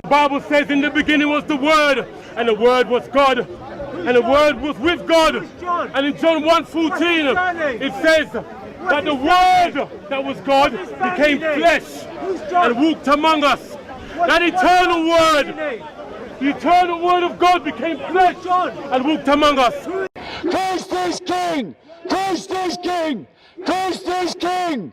The Bible says in the beginning was the Word, and the Word was God, and the Word was with God. And in John 1:14 it says that the Word that was God became flesh and walked among us. That eternal Word, the eternal Word of God became flesh and walked among us. Christ is King! Christ is King! Christ is King!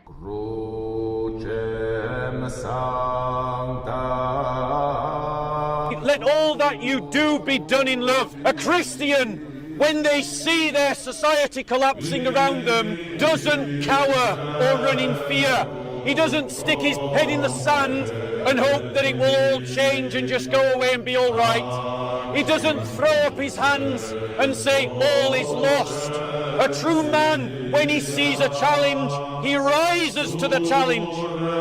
Let all that you do be done in love. A Christian, when they see their society collapsing around them, doesn't cower or run in fear. He doesn't stick his head in the sand and hope that it will all change and just go away and be all right. He doesn't throw up his hands and say all is lost. A true man, when he sees a challenge, he rises to the challenge.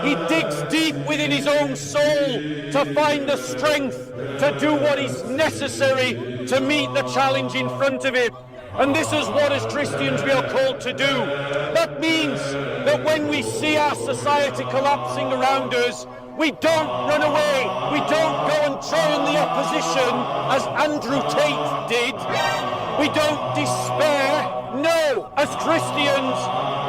He digs deep within his own soul to find the strength to do what is necessary to meet the challenge in front of him. And this is what as Christians we are called to do. That means that when we see our society collapsing around us, we don't run away, we don't go and join the opposition as Andrew Tate did. We don't despair. No, as Christians,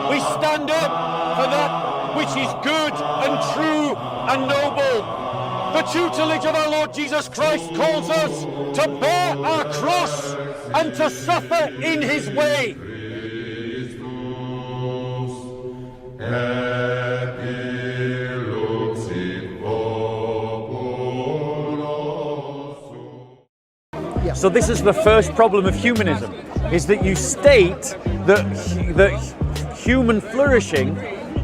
we stand up for that which is good and true and noble. The tutelage of our Lord Jesus Christ calls us to bear our cross and to suffer in his way. So this is the first problem of humanism, is that you state that human flourishing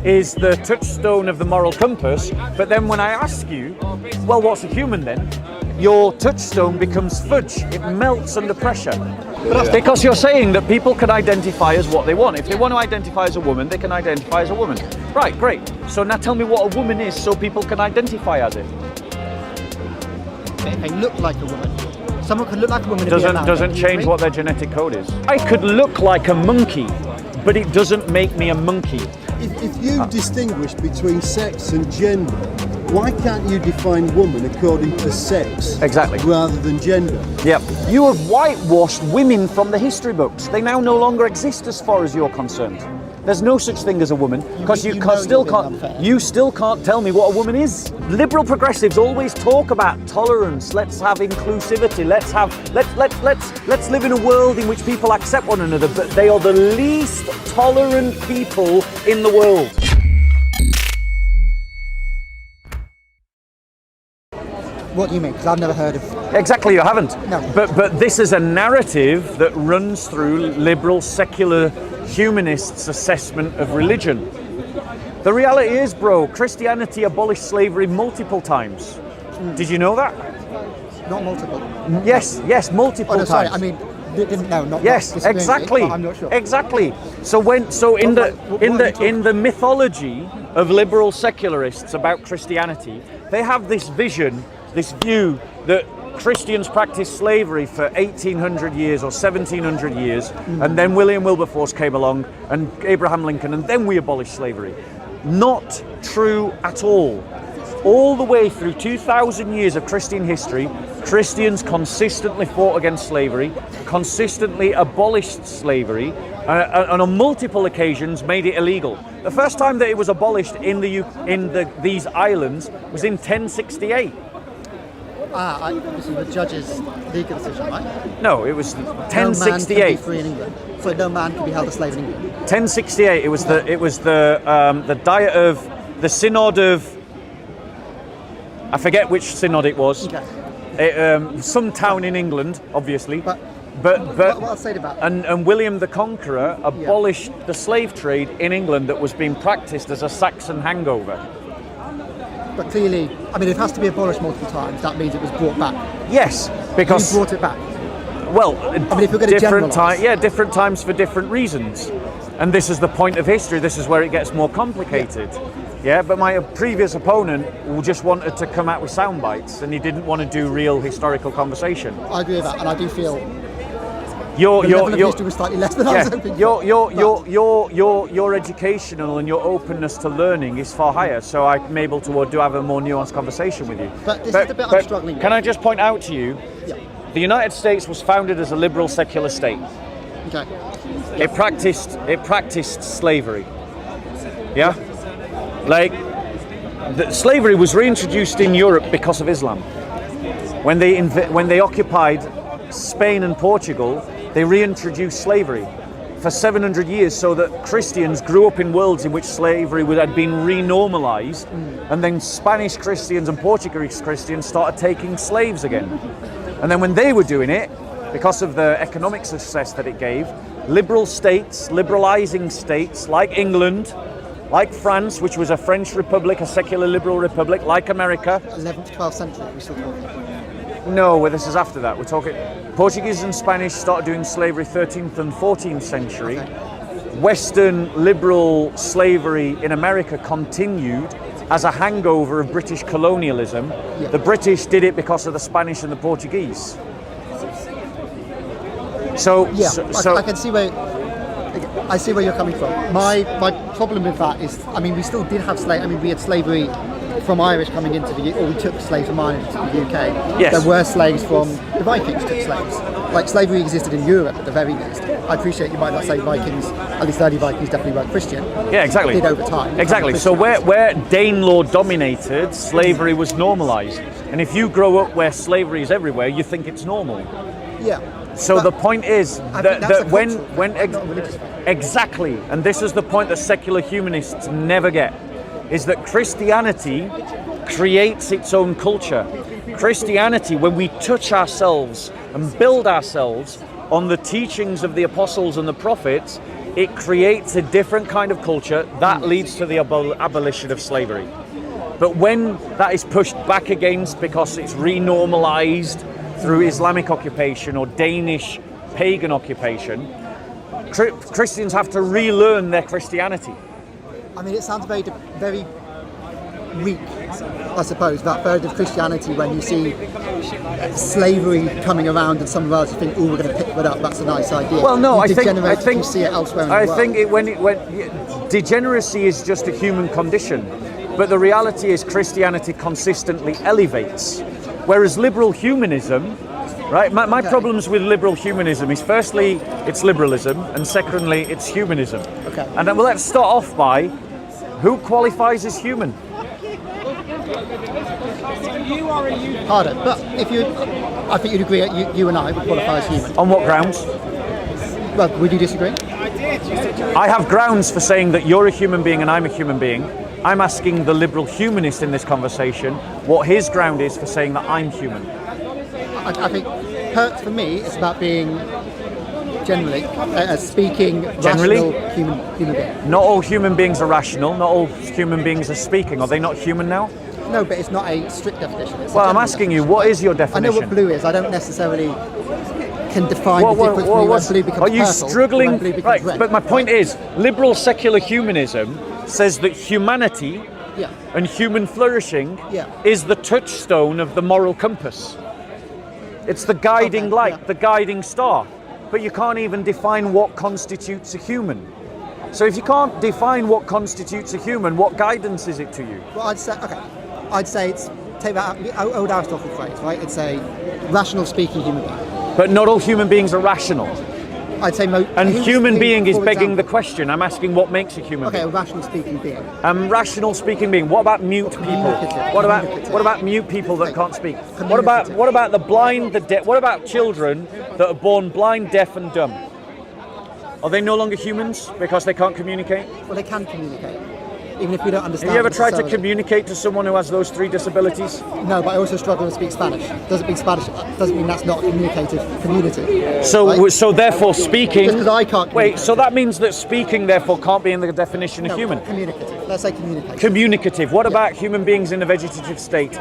is the touchstone of the moral compass, but then when I ask you, well, what's a human then? Your touchstone becomes fudge. It melts under pressure. Because you're saying that people can identify as what they want. If they want to identify as a woman, they can identify as a woman. Right, great. So now tell me what a woman is so people can identify as it. They look like a woman. Someone could look like a woman. Doesn't change what their genetic code is. I could look like a monkey, but it doesn't make me a monkey. If you distinguish between sex and gender, why can't you define woman according to sex? Exactly. Rather than gender? Yep. You have whitewashed women from the history books. They now no longer exist as far as you're concerned. There's no such thing as a woman because you still can't tell me what a woman is. Liberal progressives always talk about tolerance. Let's have inclusivity. Let's live in a world in which people accept one another. But they are the least tolerant people in the world. What do you mean? Because I've never heard of... Exactly, you haven't. No. But this is a narrative that runs through liberal, secular humanists' assessment of religion. The reality is, bro, Christianity abolished slavery multiple times. Did you know that? Not multiple. Yes, multiple times. Sorry, I mean, not yes, exactly. I'm not sure. Exactly. So in the mythology of liberal secularists about Christianity, they have this vision, this view that Christians practiced slavery for 1800 years or 1700 years, and then William Wilberforce came along and Abraham Lincoln, and then we abolished slavery. Not true at all. All the way through 2,000 years of Christian history, Christians consistently fought against slavery, consistently abolished slavery, and on multiple occasions made it illegal. The first time that it was abolished in these islands was in 1068. This is the judge's legal decision, right? No, it was 1068. No man can be free in England. So no man can be held a slave in England. 1068. It was the diet of the synod of, I forget which synod it was. Okay. Some town in England, obviously. But what I'll say about and William the Conqueror abolished the slave trade in England that was being practiced as a Saxon hangover. But clearly, I mean, it has to be abolished multiple times. That means it was brought back. Yes, because you brought it back. Well, I mean, if you're going to generalize, different times for different reasons, and this is the point of history. This is where it gets more complicated. Yeah, but my previous opponent just wanted to come out with sound bites, and he didn't want to do real historical conversation. I agree with that, and I do feel the level of history was slightly less than I was hoping for. Your educational and your openness to learning is far higher, so I'm able to do have a more nuanced conversation with you. But this is the bit I'm struggling with. Can I just point out to you, Yeah. the United States was founded as a liberal secular state. Okay. It practiced slavery. Yeah? Like, slavery was reintroduced in Europe because of Islam. When they occupied Spain and Portugal, they reintroduced slavery for 700 years so that Christians grew up in worlds in which slavery had been renormalized, and then Spanish Christians and Portuguese Christians started taking slaves again. And then when they were doing it, because of the economic success that it gave, liberal states, liberalizing states like England, like France, which was a French republic, a secular liberal republic, like America. 11th, 12th century, we're still talking. No, well, this is after that. We're talking Portuguese and Spanish started doing slavery 13th and 14th century. Okay. Western liberal slavery in America continued as a hangover of British colonialism. Yeah. The British did it because of the Spanish and the Portuguese. So, Yeah, so I can see where you're coming from. My problem with that is, I mean, we still did have slavery. I mean, we had slavery from Irish coming into the UK, or we took slaves from Ireland to the UK. Yes. There were slaves from the Vikings took slaves. Like, slavery existed in Europe at the very least. I appreciate you might not say Vikings, at least early Vikings definitely weren't Christian. yeah, exactly. Did over time. Exactly. So where Danelaw dominated, slavery was normalized. And if you grow up where slavery is everywhere, you think it's normal. Yeah. So But the point is I think that's a when cultural, not a religious fact. exactly, and this is the point that secular humanists never get, is that Christianity creates its own culture. Christianity, when we touch ourselves and build ourselves on the teachings of the apostles and the prophets, it creates a different kind of culture that leads to the abolition of slavery. But when that is pushed back against because it's renormalized through Islamic occupation or Danish pagan occupation, Christians have to relearn their Christianity. I mean, it sounds very weak, I suppose, that third of Christianity when you see slavery coming around and some of us think, oh, we're going to pick that up, that's a nice idea. Well, no, I think you see it elsewhere in the world. I think degeneracy is just a human condition, but the reality is Christianity consistently elevates. Whereas liberal humanism, right? My problems with liberal humanism is firstly, it's liberalism, and secondly, it's humanism. Okay. And then, well, let's start off by who qualifies as human? Harder, but I think you'd agree, you and I would qualify as human. On what grounds? Well, would you disagree? I have grounds for saying that you're a human being and I'm a human being. I'm asking the liberal humanist in this conversation what his ground is for saying that I'm human. I think for me, it's about being generally speaking, Generally? rational human being. Not all human beings are rational, not all human beings are speaking. Are they not human now? No, but it's not a strict definition. It's a Well, I'm general asking you, definition. what is your I definition? know what blue is. I don't necessarily can define the difference between when blue becomes are you purple and struggling? when blue becomes Right, red. but my point is, liberal secular humanism says that humanity Yeah. and human flourishing Yeah. is the touchstone of the moral compass. It's the guiding Okay, light, yeah. the guiding star. But you can't even define what constitutes a human. So if you can't define what constitutes a human, what guidance is it to you? Well, I'd say it's, take that old Aristotle phrase, right? It's a rational speaking human being. But not all human beings are rational. I'd say And human being is for begging the example. question. I'm asking what makes a human Okay, a being. rational speaking being. Rational speaking being. What about mute people? Communicative. What about mute people that can't speak? Communicative. What about the blind, the deaf? What about children that are born blind, deaf, and dumb? Are they no longer humans because they can't communicate? Well, they can communicate, even if we don't understand. Have you ever tried to necessarily. communicate to someone who has those 3 disabilities? No, but I also struggle to speak Spanish. Doesn't mean that's not a communicative community. So, Right? so therefore, speaking. Just 'cause I can't Wait, communicate. so that means that speaking therefore can't be in the definition of No, human. communicative. Let's say communicative. Communicative. What about human beings in a vegetative state?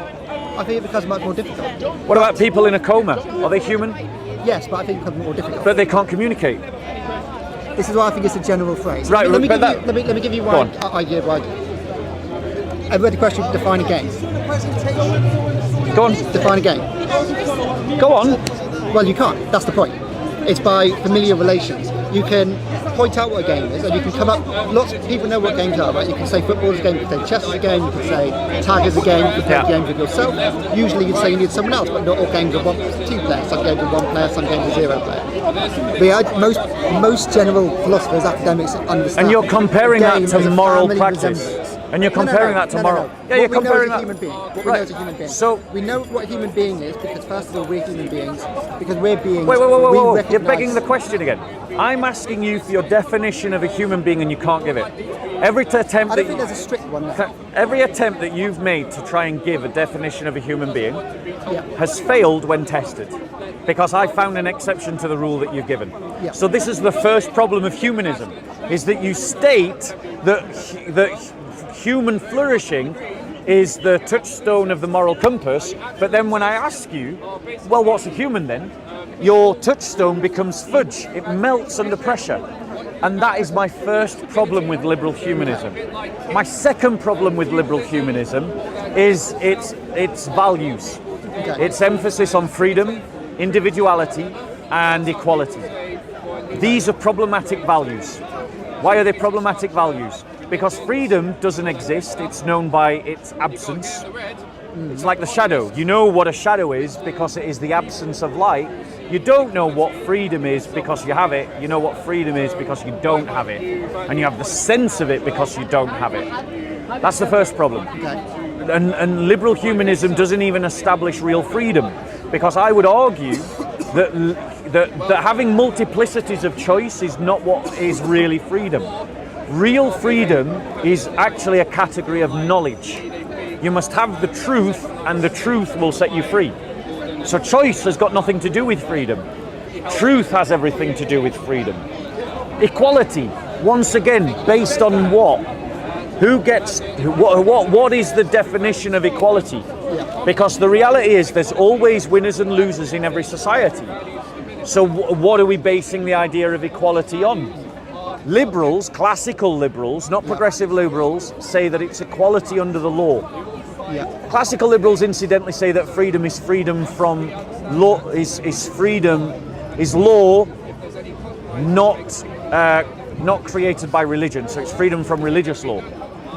I think it becomes much more difficult. What about people in a coma? Are they human? Yes, but I think it becomes more difficult. But they can't communicate. This is why I think it's a general phrase. Right, Let me but give you Go one on. idea. Right. I've read the question. Define a game. Go on. Define a game. Go on. Well, you can't. That's the point. It's by familiar relations. You can point out what a game is, and you can come up. Lots of people know what games are, right? You can say football is a game, you can say chess is a game, you can say tag is a game, you can play games with yourself. Usually you'd say you need someone else, but not all games are two players. Some games are one player, some games are zero player. But yeah, most general philosophers, academics understand. And you're comparing that to moral practice. Resemblance. And you're comparing that to moral. Yeah, you're comparing that. What we know as a human being. So we know what a human being is because first of all we're human beings because we're beings. Wait. You're begging the question again. I'm asking you for your definition of a human being, and you can't give it. Every attempt I don't think there's a strict one there. Every attempt that you've made to try and give a definition of a human being has failed when tested, because I found an exception to the rule that you've given. Yeah. So this is the first problem of humanism, is that you state that human flourishing is the touchstone of the moral compass, but then when I ask you, well, what's a human then? Your touchstone becomes fudge. It melts under pressure. And that is my first problem with liberal humanism. My second problem with liberal humanism is its values. Okay. Its emphasis on freedom, individuality, and equality. These are problematic values. Why are they problematic values? Because freedom doesn't exist, it's known by its absence. It's like the shadow. You know what a shadow is because it is the absence of light. You don't know what freedom is because you have it. You know what freedom is because you don't have it. And you have the sense of it because you don't have it. That's the first problem. Okay. And liberal humanism doesn't even establish real freedom, because I would argue that having multiplicities of choice is not what is really freedom. Real freedom is actually a category of knowledge. You must have the truth, and the truth will set you free. So choice has got nothing to do with freedom. Truth has everything to do with freedom. Equality, once again, based on what? Who gets what is the definition of equality? Because the reality is there's always winners and losers in every society. So what are we basing the idea of equality on? Liberals, classical liberals, not progressive liberals, say that it's equality under the law. Yeah. Classical liberals incidentally say that freedom is freedom from law, is law not created by religion. So it's freedom from religious law,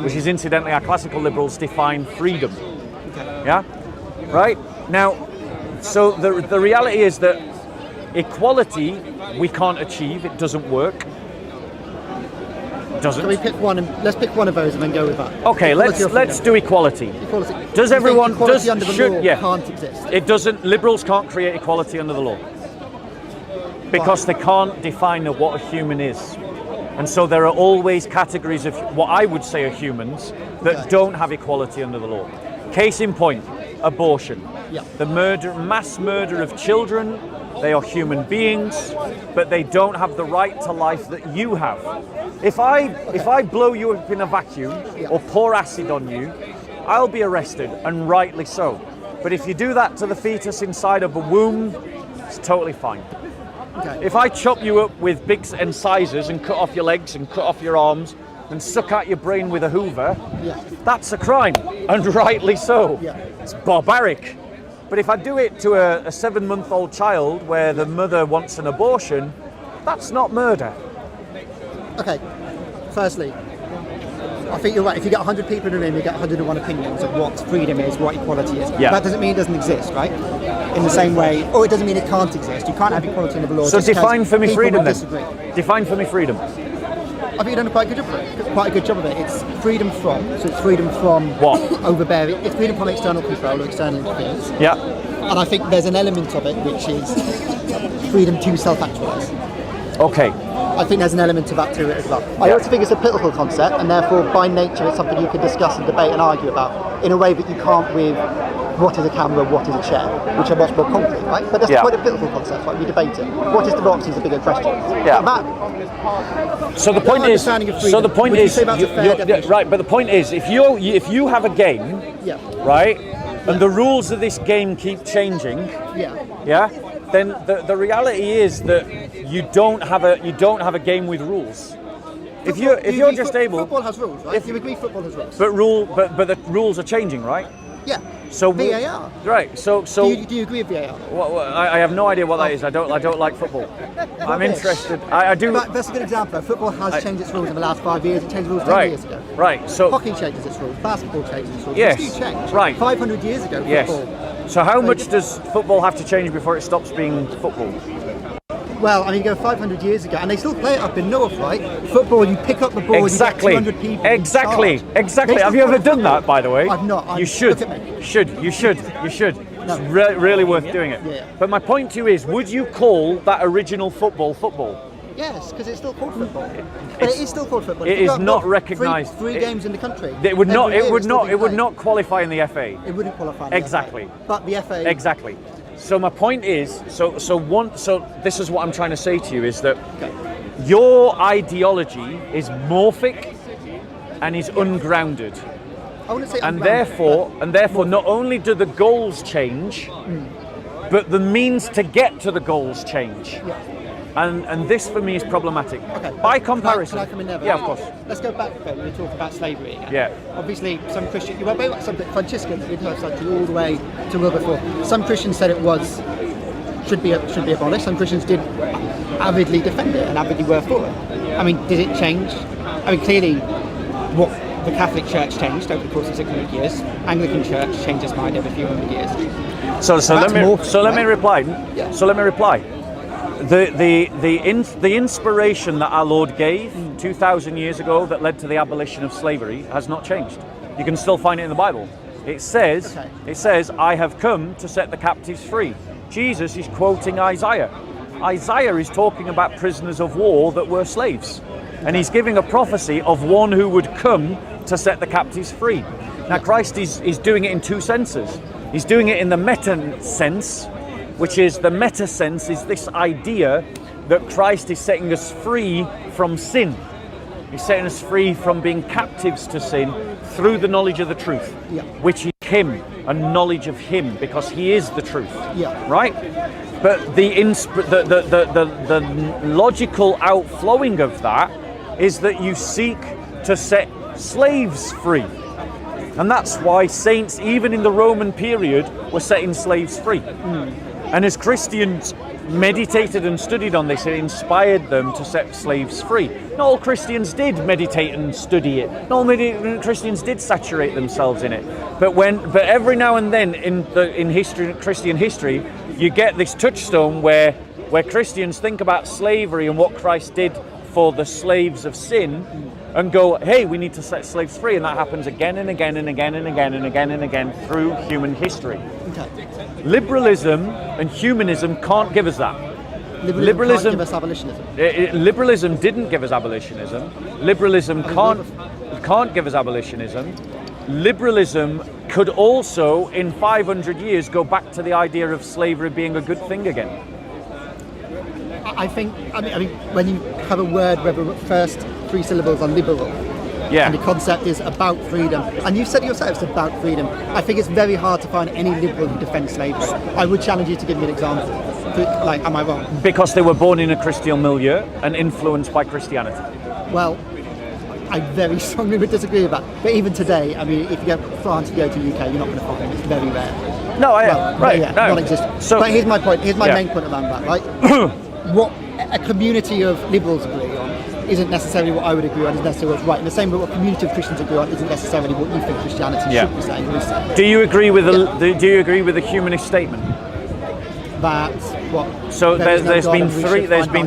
which is incidentally how classical liberals define freedom. Okay. Yeah? Right? Now, so the reality is that equality we can't achieve, it doesn't work. Can we pick one? Let's pick one of those and then go with that. Okay, let's do equality. Equality. Does everyone equality under the law yeah, can't exist? It doesn't. Liberals can't create equality under the law because they can't define what a human is, and so there are always categories of what I would say are humans that don't have equality under the law. Case in point, abortion. Yeah. The mass murder of children. They are human beings, but they don't have the right to life that you have. If I blow you up in a vacuum or pour acid on you, I'll be arrested, and rightly so. But if you do that to the fetus inside of a womb, it's totally fine. Okay. If I chop you up with big incisors and cut off your legs and cut off your arms and suck out your brain with a hoover, that's a crime, and rightly so. Yeah. It's barbaric. But if I do it to a 7-month-old child where the mother wants an abortion, that's not murder. Okay, firstly, I think you're right. If you get 100 people in a room, you get 101 opinions of what freedom is, what equality is. Yeah. That doesn't mean it doesn't exist, right? In the same way, or it doesn't mean it can't exist. You can't have equality under the law. So define for me freedom then. Disagree. Define for me freedom. I think you've done quite a good job of it. It's freedom from, so it's freedom from what? Overbearing. It's freedom from external control or external interference. Yeah. And I think there's an element of it which is freedom to self-actualize. Okay. I think there's an element of that to it as well. I also think it's a political concept, and therefore by nature it's something you can discuss and debate and argue about in a way that you can't with what is a camera, what is a chair, which are much more concrete, right? But that's the point of political concepts, right? We debate it. What is democracy is a bigger question. So the point is, right? But the point is, if you have a game, right, and the rules of this game keep changing, then the reality is that you don't have a game with rules. If you're just able, football has rules, right? If you agree, football has rules. But the rules are changing, right? Yeah. So VAR. Right. So Do you agree with VAR? I have no idea what that is. I don't like football. I'm interested. I do. But that's a good example. Football has changed its rules in the last 5 years. It changed rules 10 Right. years ago. Right. So Hockey changes its rules. Basketball changes its rules. Yes. It's huge change. Right. 500 years ago, yes. football. So how much does football have to change before it stops being football? Well, I mean, go 500 years ago, and they still play it up in North, right? Football, you pick up the ball, Exactly. you get 200 people. Exactly. charge. Exactly. They Have you still ever done that, by the way? I've not. You should. Look at me. You should. No. It's really worth doing it. Yeah. But my point to you is, would you call that original football? Yes, because it's still called football. But it is still called football. It If you is got, not what, recognised. Three games in the country. It would not. every year It would it's still not. being It would played. not qualify in the FA. It wouldn't qualify. In the Exactly. FA. But the FA. Exactly. So my point is, so this is what I'm trying to say to you is that your ideology is morphic and is ungrounded, I wouldn't say and ungrounded, therefore, not only do the goals change, but the means to get to the goals change. Yeah. And this for me is problematic. Okay. By comparison, Can I come in there? yeah, of course. Let's go back a bit when we talk about slavery again. Yeah. Obviously, some Christians, you were very much something Franciscans, we've heard something all the way to well before. Some Christians said it should be abolished. Some Christians did avidly defend it and avidly were for it. I mean, did it change? I mean, clearly, what the Catholic Church changed over the course of 600 years. Anglican Church changed its mind every few hundred years. So let me reply. Yeah. So let me reply. The inspiration that our Lord gave 2,000 years ago that led to the abolition of slavery has not changed. You can still find it in the Bible. It says, I have come to set the captives free. Jesus is quoting Isaiah. Isaiah is talking about prisoners of war that were slaves. And he's giving a prophecy of one who would come to set the captives free. Now Christ is doing it in two senses. He's doing it in the meta sense, which is the meta sense is this idea that Christ is setting us free from sin. He's setting us free from being captives to sin through the knowledge of the truth, which is Him, a knowledge of Him, because He is the truth. Right? But the logical outflowing of that is that you seek to set slaves free. And that's why saints, even in the Roman period, were setting slaves free. And as Christians meditated and studied on this, it inspired them to set slaves free. Not all Christians did meditate and study it. Not all Christians did saturate themselves in it. But every now and then in history, Christian history, you get this touchstone where Christians think about slavery and what Christ did for the slaves of sin, and go, hey, we need to set slaves free, and that happens again and again and again and again and again and again through human history. Liberalism and humanism can't give us that. Liberalism can't give us abolitionism. Liberalism didn't give us abolitionism. Liberalism can't give us abolitionism. Liberalism could also, in 500 years, go back to the idea of slavery being a good thing again. I mean, when you have a word where the first three syllables are liberal, and the concept is about freedom, and you said it yourself, it's about freedom, I think it's very hard to find any liberal who defends slavery. I would challenge you to give me an example. Like, am I wrong? Because they were born in a Christian milieu and influenced by Christianity. Well, I very strongly would disagree with that. But even today, I mean, if you go to France, you go to the UK, you're not going to find it. It's very rare. No, no. Non-existent. So, but here's my point. Here's my main point around that, right? What a community of liberals agree on isn't necessarily what I would agree on, isn't necessarily what's right. In the same way what a community of Christians agree on isn't necessarily what you think Christianity should be saying. Do you agree with the humanist statement? That what? So there's been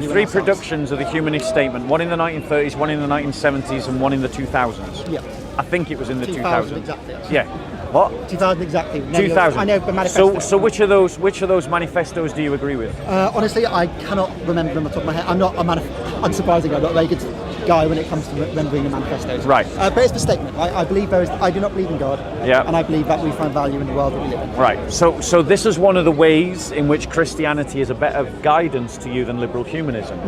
three productions of the humanist statement. One in the 1930s, one in the 1970s, and one in the 2000s. Yeah. I think it was in the 2000s. Exactly. Yeah. What? 2000 exactly. 2000. I know the manifesto. So which of those manifestos do you agree with? Honestly, I cannot remember them off the top of my head. I'm not unsurprisingly, I'm not a very good guy when it comes to remembering the manifestos. Right. But it's the statement. I believe I do not believe in God. Yeah. And I believe that we find value in the world that we live in. Right. So this is one of the ways in which Christianity is a better guidance to you than liberal humanism.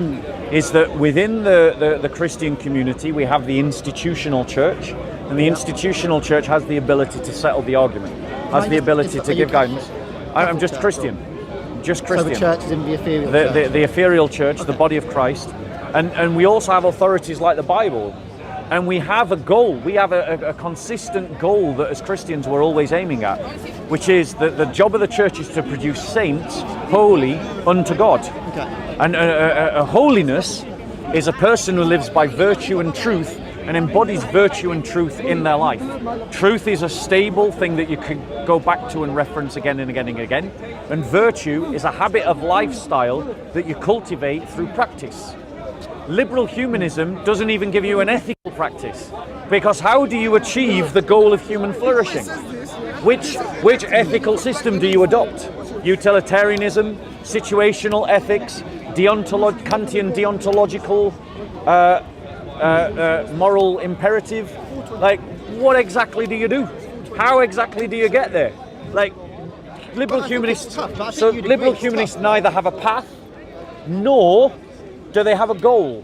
Is that within the Christian community we have the institutional church. And the institutional church has the ability to settle the argument, has the ability to give guidance. I'm just Christian. Just Christian. So the church is in the ethereal church. The ethereal church, the body of Christ. And we also have authorities like the Bible And we have a goal, we have a consistent goal that as Christians we're always aiming at, which is that the job of the church is to produce saints holy unto God. Okay. And a holiness is a person who lives by virtue and truth and embodies virtue and truth in their life. Truth is a stable thing that you can go back to and reference again and again and again. And virtue is a habit of lifestyle that you cultivate through practice. Liberal humanism doesn't even give you an ethical practice, because how do you achieve the goal of human flourishing? Which ethical system do you adopt? Utilitarianism, situational ethics, Kantian deontological moral imperative? Like, what exactly do you do? How exactly do you get there? Like, liberal humanists neither have a path nor do they have a goal?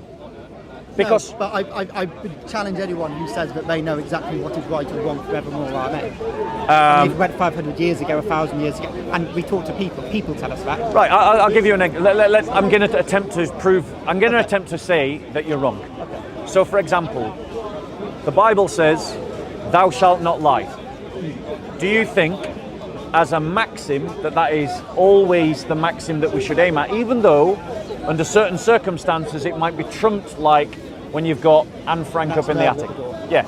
Because no, but I would challenge anyone who says that they know exactly what is right and wrong forevermore, are they? We've read 500 years ago, 1,000 years ago, and we talk to people. People tell us that. Right, I'll give you I'm going to attempt to say that you're wrong. Okay. So, for example, the Bible says, "Thou shalt not lie." Do you think, as a maxim, that is always the maxim that we should aim at, even though under certain circumstances it might be trumped, like when you've got Anne Frank up in the attic? Yeah.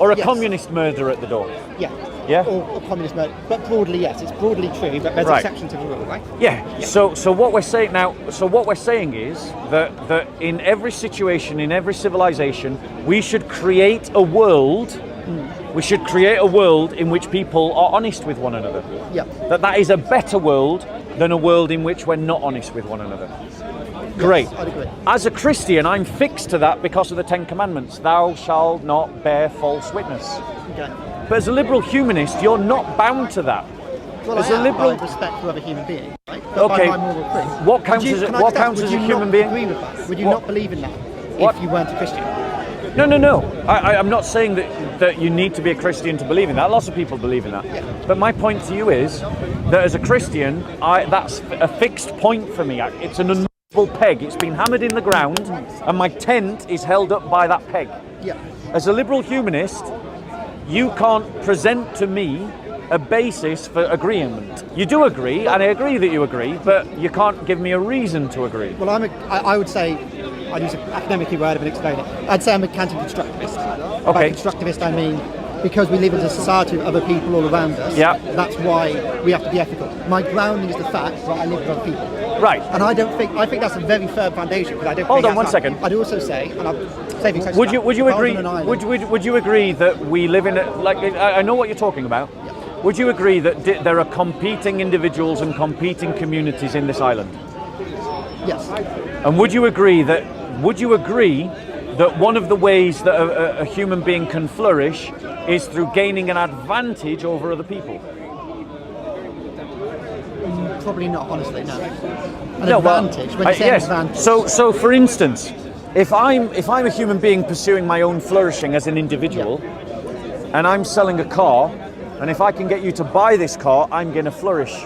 Or a communist murder at the door. Yeah. Yeah? Or communist murder. But broadly, yes, it's broadly true, but there's exceptions to the rule, right? Yeah. So what we're saying now, is that in every situation, in every civilization, we should create a world. We should create a world in which people are honest with one another. Yeah. That is a better world than a world in which we're not honest with one another. Great. Yes, I'd agree. As a Christian, I'm fixed to that because of the Ten Commandments. Thou shalt not bear false witness. Okay. But as a liberal humanist, you're not bound to that. Well, as I a liberal, have respect for other human beings, right? But okay. by my moral creed. What counts as a human being? Would you not agree with that? Would you What? not believe in that What? if you weren't a Christian? No. I'm not saying that you need to be a Christian to believe in that. Lots of people believe in that. Yeah. But my point to you is that as a Christian, that's a fixed point for me. It's an unmovable peg. It's been hammered in the ground, and my tent is held up by that peg. Yeah. As a liberal humanist, you can't present to me a basis for agreement. You do agree, and I agree that you agree, but you can't give me a reason to agree. Well, I would say, I'd use an academically word and explain it. I'd say I'm a Kantian constructivist. Okay. By constructivist, I mean because we live in a society with other people all around us. Yeah. That's why we have to be ethical. My grounding is the fact that I live with other people. Right. And I think that's a very firm foundation. Because I don't. Hold think on one that's second. I'd also say, and I'm saving. Would you agree? Would you agree that we live in I know what you're talking about. Yeah. Would you agree that there are competing individuals and competing communities in this island? Yes. And would you agree that one of the ways that a human being can flourish is through gaining an advantage over other people? Probably not, honestly, no. Advantage. When you say yes. advantage. So for instance, if I'm a human being pursuing my own flourishing as an individual, and I'm selling a car, and if I can get you to buy this car, I'm going to flourish.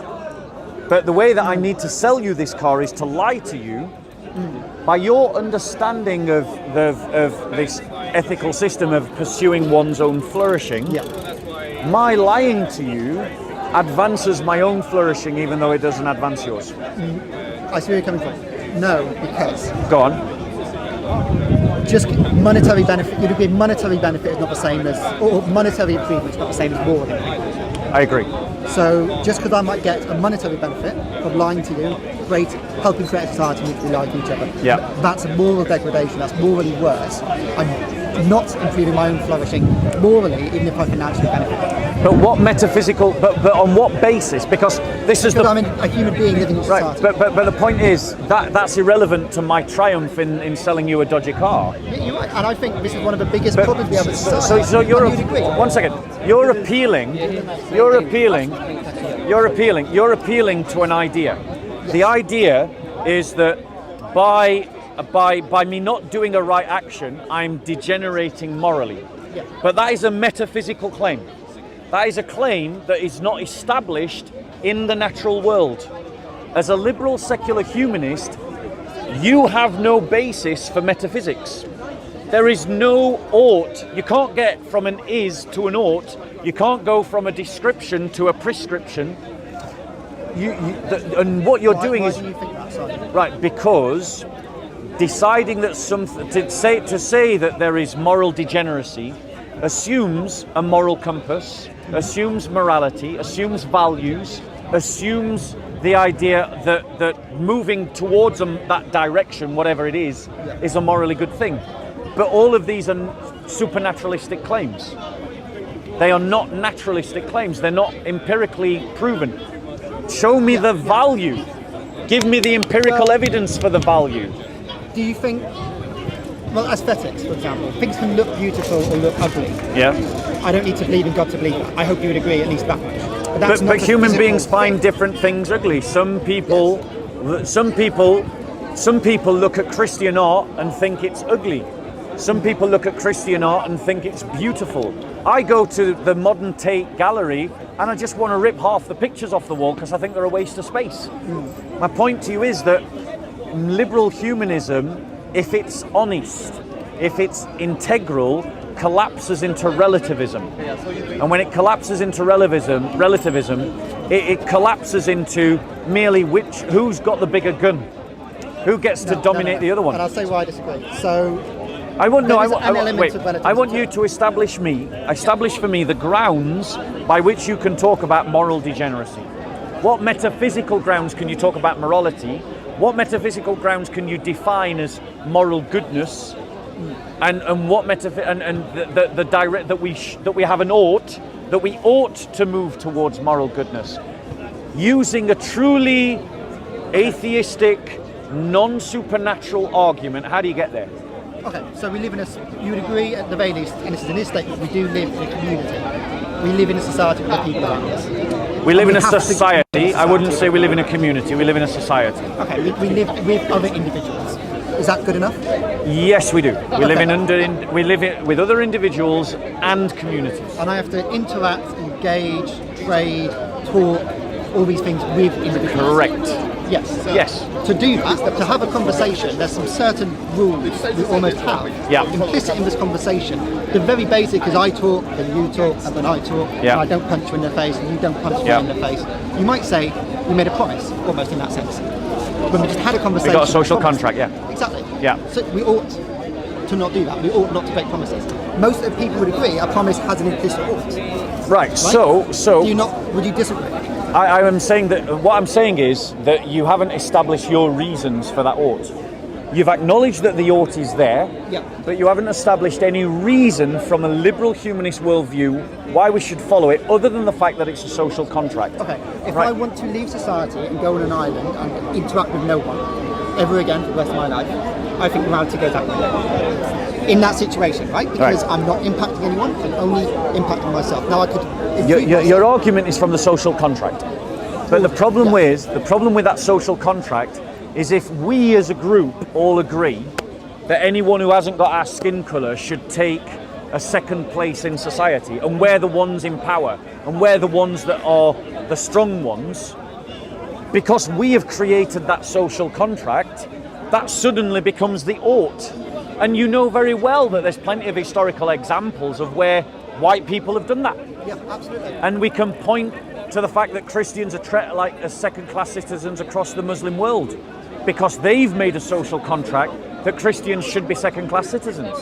But the way that I need to sell you this car is to lie to you. By your understanding of this ethical system of pursuing one's own flourishing, my lying to you advances my own flourishing even though it doesn't advance yours. I see where you're coming from. No, because... Go on. Just monetary benefit, you'd agree monetary benefit is not the same as, or monetary improvement is not the same as moral improvement. I agree. So just because I might get a monetary benefit from lying to you, great, helping create a society in which we lie to each other. Yeah. That's a moral degradation, that's morally worse. I'm not improving my own flourishing morally, even if I financially benefit. But what metaphysical, but on what basis? Because this is I'm a human being living in society. Right, but the point is, that's irrelevant to my triumph in selling you a dodgy car. You're right, and I think this is one of the biggest problems we have in society. So you're one second. You're appealing to an idea. The idea is that by me not doing a right action, I'm degenerating morally. Yeah. But that is a metaphysical claim. That is a claim that is not established in the natural world. As a liberal secular humanist, you have no basis for metaphysics. There is no ought. You can't get from an is to an ought. You can't go from a description to a prescription. And what you're doing why is do you think that, sorry? right, because deciding that to say that there is moral degeneracy assumes a moral compass, assumes morality, assumes values, assumes the idea that moving towards that direction, whatever it is a morally good thing. But all of these are supernaturalistic claims. They are not naturalistic claims.Ey're not empirically proven. Show me the value. Give me the empirical evidence for the value. Do you think, well, aesthetics, for example, things can look beautiful or look ugly. Yeah. I don't need to believe in God to believe that. I hope you would agree at least that much. That's not But a human physical beings find thing. different things ugly. Some people look at Christian art and think it's ugly. Some people look at Christian art and think it's beautiful. I go to the modern Tate gallery and I just want to rip half the pictures off the wall because I think they're a waste of space. My point to you is that liberal humanism, if it's honest, if it's integral, collapses into relativism. And when it collapses into relativism, it collapses into merely who's got the bigger gun, who gets to dominate the other one. And I'll say why I disagree. So I want there is an element of relativism. I want you to establish for me the grounds by which you can talk about moral degeneracy. What metaphysical grounds can you talk about morality? What metaphysical grounds can you define as moral goodness? And what the direct that we have an ought, that we ought to move towards moral goodness, using a truly atheistic, non-supernatural argument. How do you get there? Okay, so we live in you would agree at the very least, and this is in this statement, we do live in a community. We live in a society with the people around us. We live in a society. I wouldn't say we live in a community. We live in a society. Okay, we live with other individuals. Is that good enough? Yes, we do. We live with other individuals and communities. And I have to interact, engage, trade, talk, all these things with individuals. Correct. Yes. Yes. To do that, to have a conversation, there's some certain rules we almost have. Yeah. Implicit in this conversation, the very basic is I talk, then you talk, and then I talk, Yeah. and I don't punch you in the face, and you don't punch me in the face. You might say we made a promise, almost in that sense. When we just had a conversation. We got a social we promised. contract, yeah. Exactly. Yeah. So we ought to not do that. We ought not to break promises. Most of the people would agree a promise has an implicit ought. Right. So do you not? Would you disagree? I am saying that what I'm saying is that you haven't established your reasons for that ought. You've acknowledged that the ought is there, but you haven't established any reason from a liberal humanist worldview why we should follow it, other than the fact that it's a social contract. Okay, if I want to leave society and go on an island and interact with no one ever again for the rest of my life, I think morality goes out the window. In that situation, right? Because I'm not impacting anyone, I'm only impacting myself. Now I could. Your argument is from the social contract, but the problem with that social contract is if we as a group all agree that anyone who hasn't got our skin colour should take a second place in society, and we're the ones in power, and we're the ones that are the strong ones, because we have created that social contract, that suddenly becomes the ought. And you know very well that there's plenty of historical examples of where white people have done that. Yeah, absolutely. And we can point to the fact that Christians are treated like as second-class citizens across the Muslim world, because they've made a social contract that Christians should be second-class citizens.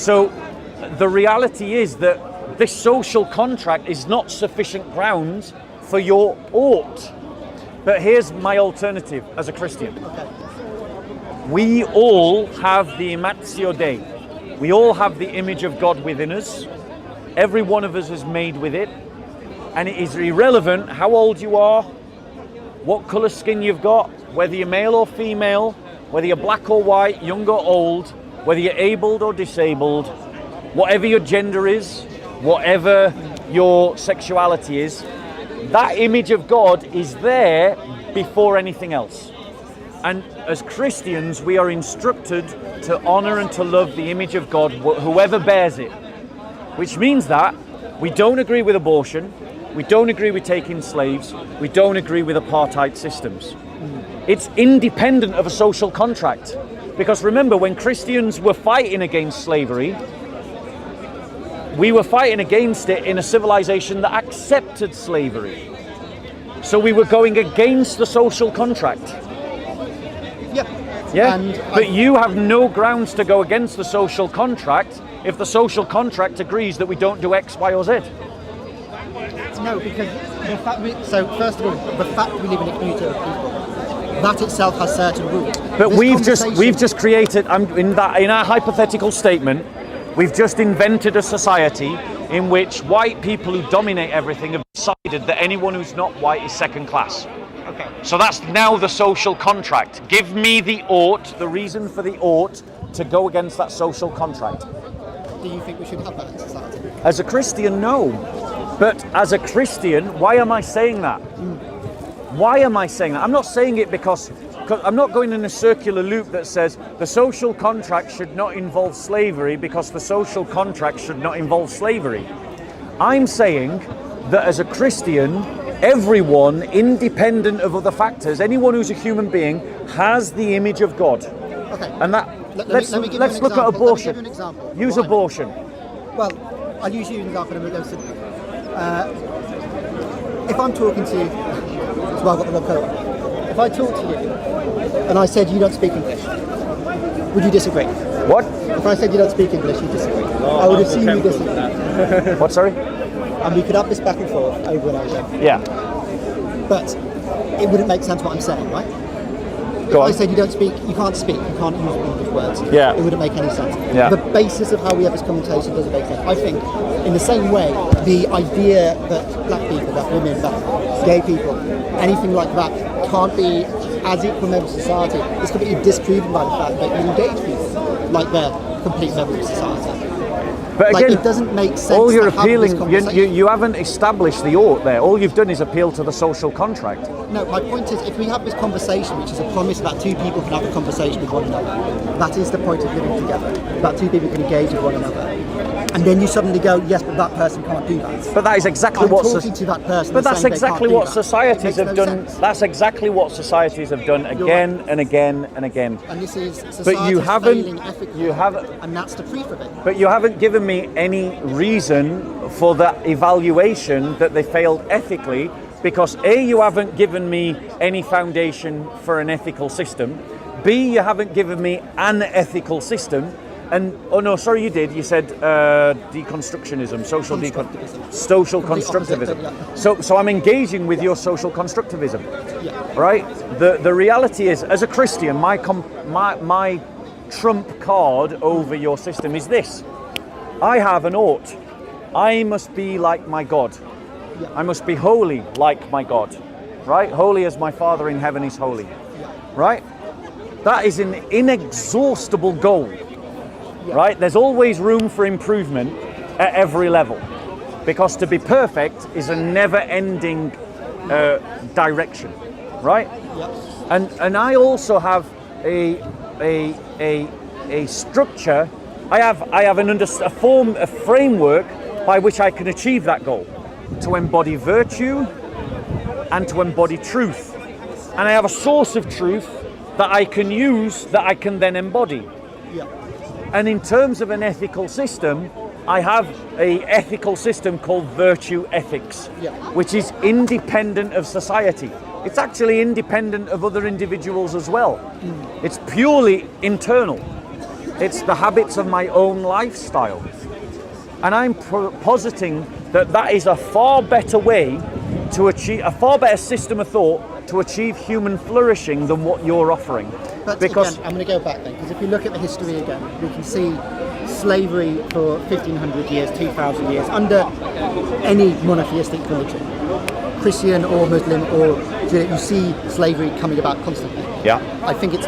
So the reality is that this social contract is not sufficient grounds for your ought. But here's my alternative as a Christian. We all have the Imatio Dei. We all have the image of God within us. Every one of us is made with it. And it is irrelevant how old you are, what colour skin you've got, whether you're male or female, whether you're black or white, young or old, whether you're abled or disabled, whatever your gender is, whatever your sexuality is, that image of God is there before anything else. And as Christians, we are instructed to honour and to love the image of God, whoever bears it. Which means that we don't agree with abortion, we don't agree with taking slaves, we don't agree with apartheid systems. It's independent of a social contract. Because remember, when Christians were fighting against slavery, we were fighting against it in a civilization that accepted slavery. So we were going against the social contract. Yeah, but you have no grounds to go against the social contract if the social contract agrees that we don't do X, Y, or Z. No, because the fact first of all, the fact we live in a community of people, that itself has certain rules. But we've just created in our hypothetical statement, we've just invented a society in which white people who dominate everything have decided that anyone who's not white is second class. Okay. So that's now the social contract. Give me the ought, the reason for the ought to go against that social contract. Do you think we should have that in society? As a Christian, no. But as a Christian, why am I saying that? Why am I saying that? I'm not saying it because I'm not going in a circular loop that says the social contract should not involve slavery because the social contract should not involve slavery. I'm saying that as a Christian, everyone, independent of other factors, anyone who's a human being, has the image of God. Okay. And that let's look at abortion. Let me give you an example. Use abortion. Well, I'll use you as an example and we'll go simple. If I'm talking to you, so I've got the wrong coat. If I talk to you and I said you don't speak English, would you disagree? What? If I said you don't speak English, you disagree. I would assume you disagree. What, sorry? And we could have this back and forth over and over. Yeah. But it wouldn't make sense what I'm saying, right? Go on. If I said you can't speak, you can't use English words. Yeah. It wouldn't make any sense. Yeah. The basis of how we have this conversation doesn't make sense. I think, in the same way, the idea that black people, that women, that gay people, anything like that can't be as equal members of society, it's completely disproven by the fact that you engage people like they're complete members of society. But Like, again, it doesn't make sense. all you're to have this appealing, conversation. you haven't established the ought there. All you've done is appeal to the social contract. No, my point is, if we have this conversation, which is a promise that two people can have a conversation with one another, that is the point of living together, that two people can engage with one another. And then you suddenly go, yes, but that person can't do that. But that is exactly I'm what. talking to that person. But that's saying they exactly can't do what that. societies It have makes no done. sense. That's exactly what societies have done again and again and again. And this is society But you haven't. failing ethically, You haven't. and that's the proof of it. But you haven't given me any reason for that evaluation that they failed ethically, because A, you haven't given me any foundation for an ethical system. B, you haven't given me an ethical system. And oh no, sorry, you did. You said deconstructionism, social constructivism. So I'm engaging with your social constructivism, right? The reality is, as a Christian, my trump card over your system is this: I have an ought. I must be like my God. I must be holy like my God, right? Holy as my Father in heaven is holy, right? That is an inexhaustible goal. Right? There's always room for improvement at every level, because to be perfect is a never-ending direction, right? And I also have a structure. I have a framework by which I can achieve that goal, to embody virtue and to embody truth. And I have a source of truth that I can use, that I can then embody. And in terms of an ethical system, I have an ethical system called virtue ethics, which is independent of society. It's actually independent of other individuals as well. It's purely internal. It's the habits of my own lifestyle. And I'm positing that that is a far better way to achieve, a far better system of thought to achieve human flourishing than what you're offering. But because again, I'm going to go back then, because if you look at the history again, we can see slavery for 1,500 years, 2,000 years, under any monotheistic religion, Christian or Muslim or Jewish, you see slavery coming about constantly. Yeah. I think it's...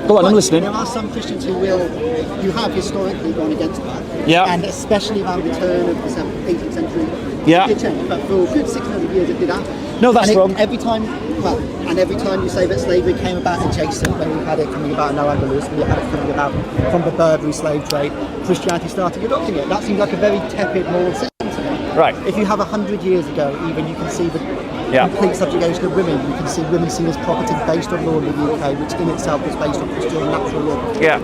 Go on, I'm listening. There are some Christians who have historically gone against that. Yeah. And especially around the turn of the 18th century, Yeah. it did change. But for a good 600 years it did happen. No, that's wrong. Every time you say that slavery came about adjacent, when we had it coming about in Al-Andalus, we had it coming about from the Barbary slave trade, Christianity started adopting it. That seems like a very tepid moral system to me. Right. If you have 100 years ago, even, you can see the complete subjugation of women. You can see women seen as property based on law in the UK, which in itself was based on Christian natural law. Yeah.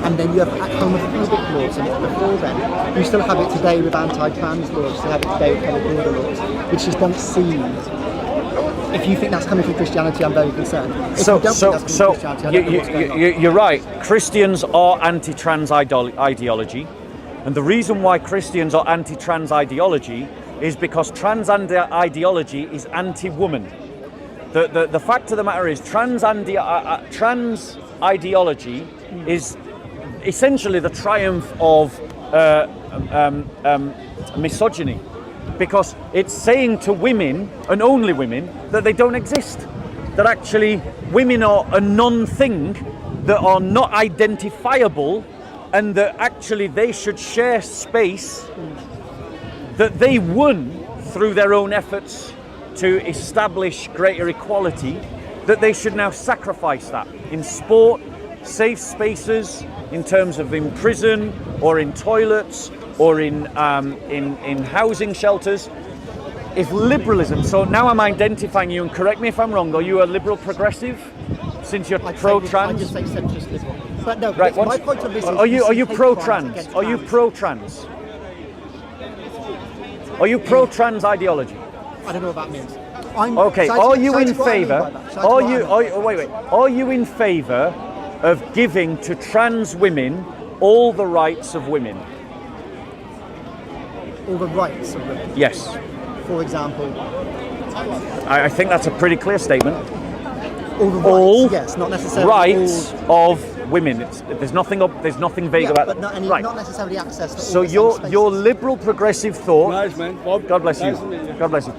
And then you have homophobic laws, and before then, you still have it today with anti-trans laws, you still have it today with public border laws, which just don't seem. If you think that's coming from Christianity, I'm very concerned. If you don't think that's coming from Christianity, I don't know what's going on. You're right. Christians are anti-trans ideology, and the reason why Christians are anti-trans ideology is because trans ideology is anti-woman. The fact of the matter is, trans ideology is essentially the triumph of misogyny, because it's saying to women, and only women, that they don't exist. That actually women are a non-thing, that are not identifiable, and that actually they should share space that they won through their own efforts to establish greater equality, that they should now sacrifice that in sport, safe spaces, in terms of in prison or in toilets or in housing shelters. If liberalism, so now I'm identifying you, and correct me if I'm wrong, are you a liberal progressive since you're pro-trans? I just say centrist liberal. But no, right, my point of this is... Are you pro-trans? Are you pro-trans? Are you pro-trans ideology? I don't know what that means. Okay, are you in favour? Are you in favour of giving to trans women all the rights of women? All the rights of women? Yes. For example? I think that's a pretty clear statement. All the rights, yes, not necessarily rights of women. There's nothing vague about but not necessarily access to so all your liberal progressive thought. Nice, man. Bob. God bless you. God bless you.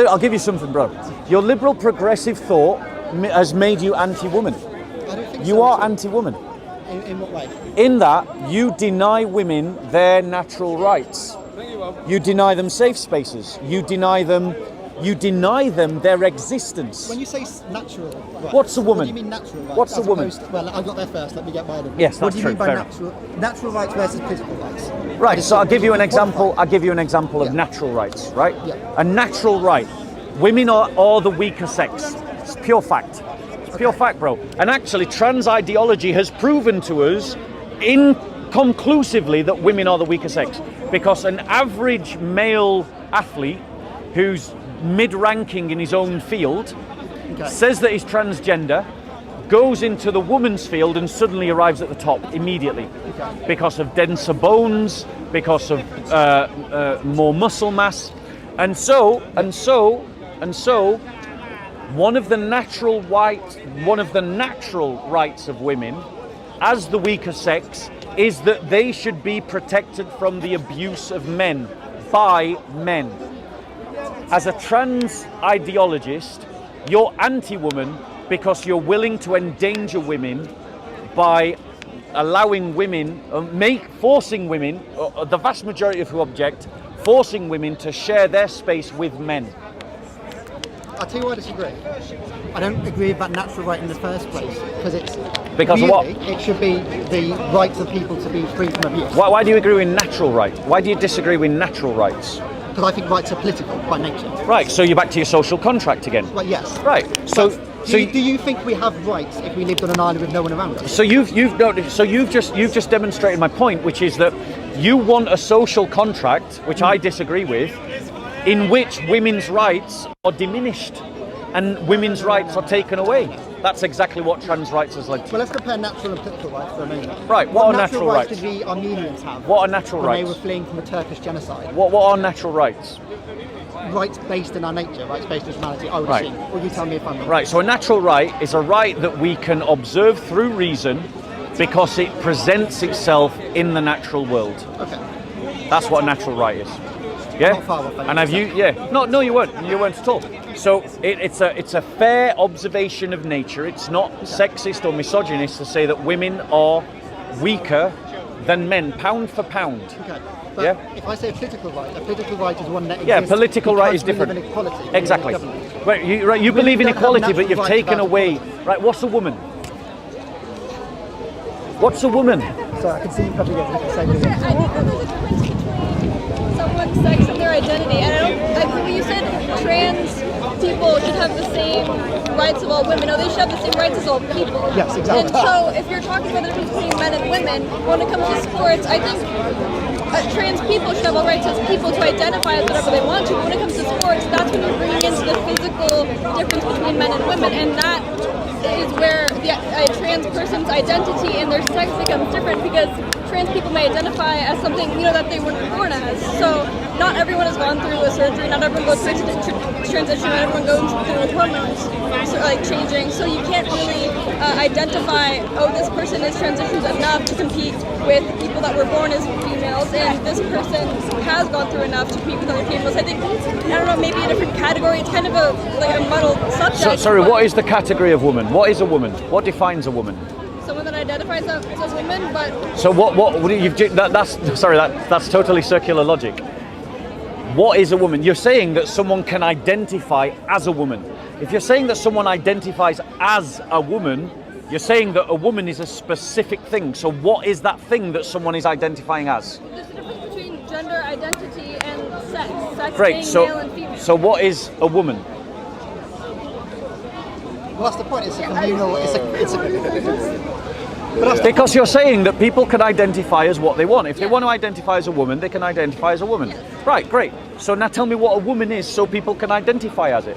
I'll give you something, bro. Your liberal progressive thought has made you anti-woman. I don't think you are anti-woman. In what way? In that you deny women their natural rights. You deny them safe spaces. You deny them their existence. When you say natural rights, what's a woman? What do you mean natural rights? What's a woman? Well, I got there first. Let me get mine. Yes, that's true. What do you mean by natural rights versus political rights? Right. So I'll give you an example. Of natural rights. Right. Yeah. A natural right. Women are the weaker sex. It's pure fact. It's pure fact, bro. And actually, trans ideology has proven to us inconclusively that women are the weaker sex, because an average male athlete who's mid-ranking in his own field says that he's transgender, goes into the woman's field and suddenly arrives at the top immediately because of denser bones, because of more muscle mass, and so one of the natural rights of women as the weaker sex is that they should be protected from the abuse of men by men. As a trans ideologist, you're anti-woman because you're willing to endanger women by allowing women, forcing women, the vast majority of who object, forcing women to share their space with men. I'll tell you why I disagree. I don't agree with that natural right in the first place, because because really, of what? It should be the rights of people to be free from abuse. Why do you agree with natural rights? Why do you disagree with natural rights? Because I think rights are political by nature. Right, so you're back to your social contract again. Well, yes. Right. So do you think we have rights if we lived on an island with no one around us? So you've just demonstrated my point, which is that you want a social contract, which I disagree with, in which women's rights are diminished and women's rights are taken away. That's exactly what trans rights has led to. Well, let's compare natural and political rights for a moment. Right, what are natural rights? Did the Armenians have? What are natural rights? When they were fleeing from the Turkish genocide. What are natural rights? Rights based in our nature, rights based in humanity, I would assume. Or you tell me if I'm wrong. Right, so a natural right is a right that we can observe through reason because it presents itself in the natural world. Okay. That's what a natural right is. Yeah? Not far off, and have you? Yeah. No, you weren't. You weren't at all. So it's a fair observation of nature. It's not sexist or misogynist to say that women are weaker than men, pound for pound. Okay. But if I say a political right is one that exists. Yeah, political right is different. We live in equality. Exactly. Wait, you believe in equality, but you've taken away. Right, what's a woman? What's a woman? Sorry, I can see you probably getting the same thing. I think someone's sex and their identity. And when you said trans people should have the same rights of all women. No, they should have the same rights as all people. Yes, exactly. And so if you're talking about the difference between men and women, when it comes to sports, I think trans people should have all rights as people to identify as whatever they want to. But when it comes to sports, that's when you're bringing into the physical difference between men and women, and that is where a trans person's identity and their sex becomes different, because trans people may identify as something, that they weren't born as. So not everyone has gone through a surgery, not everyone goes through a transition, not everyone goes through hormones changing. So you can't really identify, this person is transitioned enough to compete with people that were born as females, and this person has gone through enough to compete with other females. I think, maybe a different category. It's kind of a muddled subject. So, sorry, what is the category of woman? What is a woman? What defines a woman? Someone that identifies as a woman, but... So that's totally circular logic. What is a woman? You're saying that someone can identify as a woman. If you're saying that someone identifies as a woman, you're saying that a woman is a specific thing. So what is that thing that someone is identifying as? There's a difference between gender identity and sex. Sex Great. being male and female. So what is a woman? Well, that's the point. It's a communal. Because you're saying that people can identify as what they want. If they want to identify as a woman, they can identify as a woman. Yes. Right, great. So now tell me what a woman is so people can identify as it.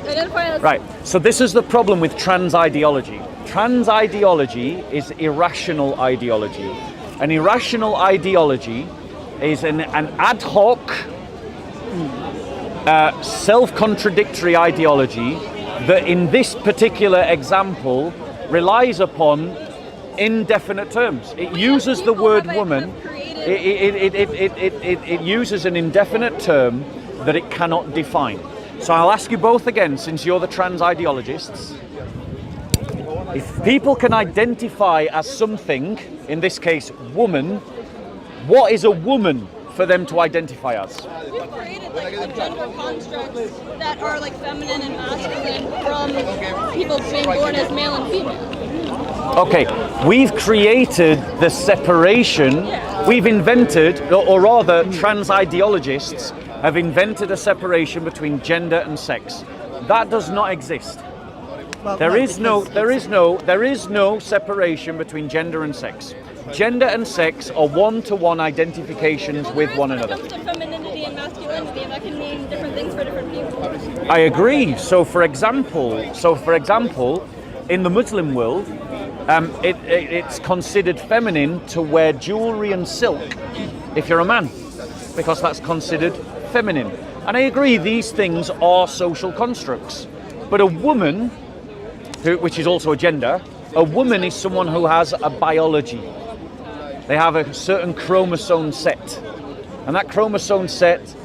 Identify as... Right, so this is the problem with trans ideology. Trans ideology is irrational ideology. An irrational ideology is an ad hoc, self-contradictory ideology that in this particular example relies upon indefinite terms. It uses the word woman, it uses an indefinite term that it cannot define. So I'll ask you both again, since you're the trans ideologists. If people can identify as something, in this case woman, what is a woman for them to identify as? We've created gender constructs that are feminine and masculine from people being born as male and female. Okay, we've created the separation, we've invented, or rather trans ideologists have invented a separation between gender and sex. That does not exist. Well, There is no separation between gender and sex. Gender and sex are one-to-one identifications with one another. When it comes to femininity and masculinity, and that can mean different things for different people. I agree. So for example, in the Muslim world, it's considered feminine to wear jewelry and silk if you're a man, because that's considered feminine. And I agree, these things are social constructs. But a woman, which is also a gender, a woman is someone who has a biology. They have a certain chromosome set. And that chromosome set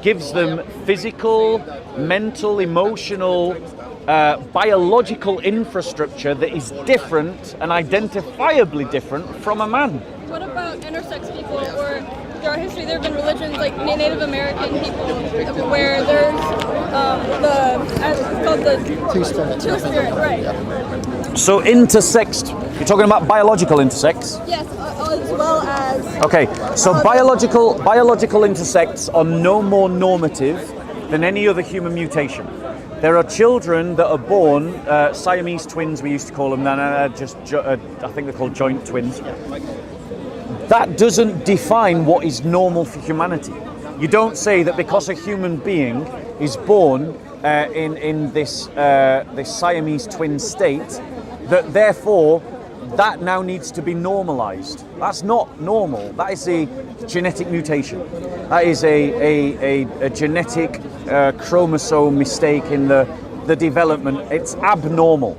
gives them physical, mental, emotional, biological infrastructure that is different and identifiably different from a man. What about intersex people, or throughout history there have been religions like Native American people where there's it's called the Two-Spirit, right? So intersexed, you're talking about biological intersex? Yes, as well as... Okay, so biological intersects are no more normative than any other human mutation. There are children that are born, Siamese twins we used to call them, I think they're called joint twins. That doesn't define what is normal for humanity. You don't say that because a human being is born in this Siamese twin state, that therefore that now needs to be normalized. That's not normal. That is a genetic mutation. That is a genetic chromosome mistake in the development. It's abnormal.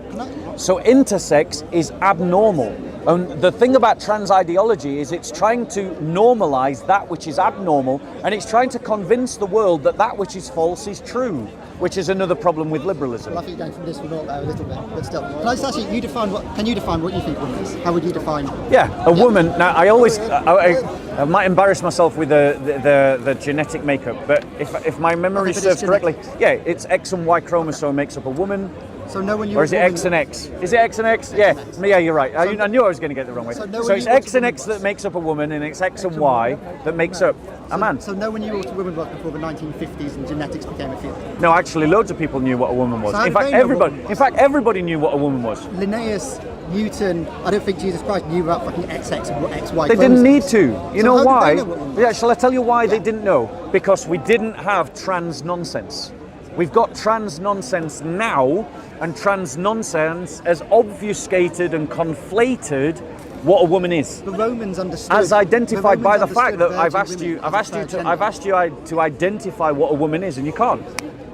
So intersex is abnormal. And the thing about trans ideology is it's trying to normalize that which is abnormal, and it's trying to convince the world that that which is false is true, which is another problem with liberalism. I think you're going from this to that a little bit, but still. Can I just ask you, can you define what you think woman is? How would you define? Yeah, a woman. Now, I might embarrass myself with the genetic makeup, but if my memory serves correctly, yeah, it's X and Y chromosome makes up a woman. So no one. Or is it X and X? Is it X and X? Yeah, yeah, you're right. I knew I was going to get it the wrong way. So it's X and X that makes up a woman, and it's X and Y that makes up a man. So no one knew what a woman was before the 1950s and genetics became a field. No, actually, loads of people knew what a woman was. So In fact, everybody knew what a woman was. Linnaeus, Newton, I don't think Jesus Christ knew about fucking XX and XY. They didn't need to. You know why? Did they know what woman was? Yeah, shall I tell you why they didn't know? Because we didn't have trans nonsense. We've got trans nonsense now, and trans nonsense has obfuscated and conflated what a woman is. The Romans understood. As identified by the fact that I've virgin asked women you to identify what a woman is, and you can't.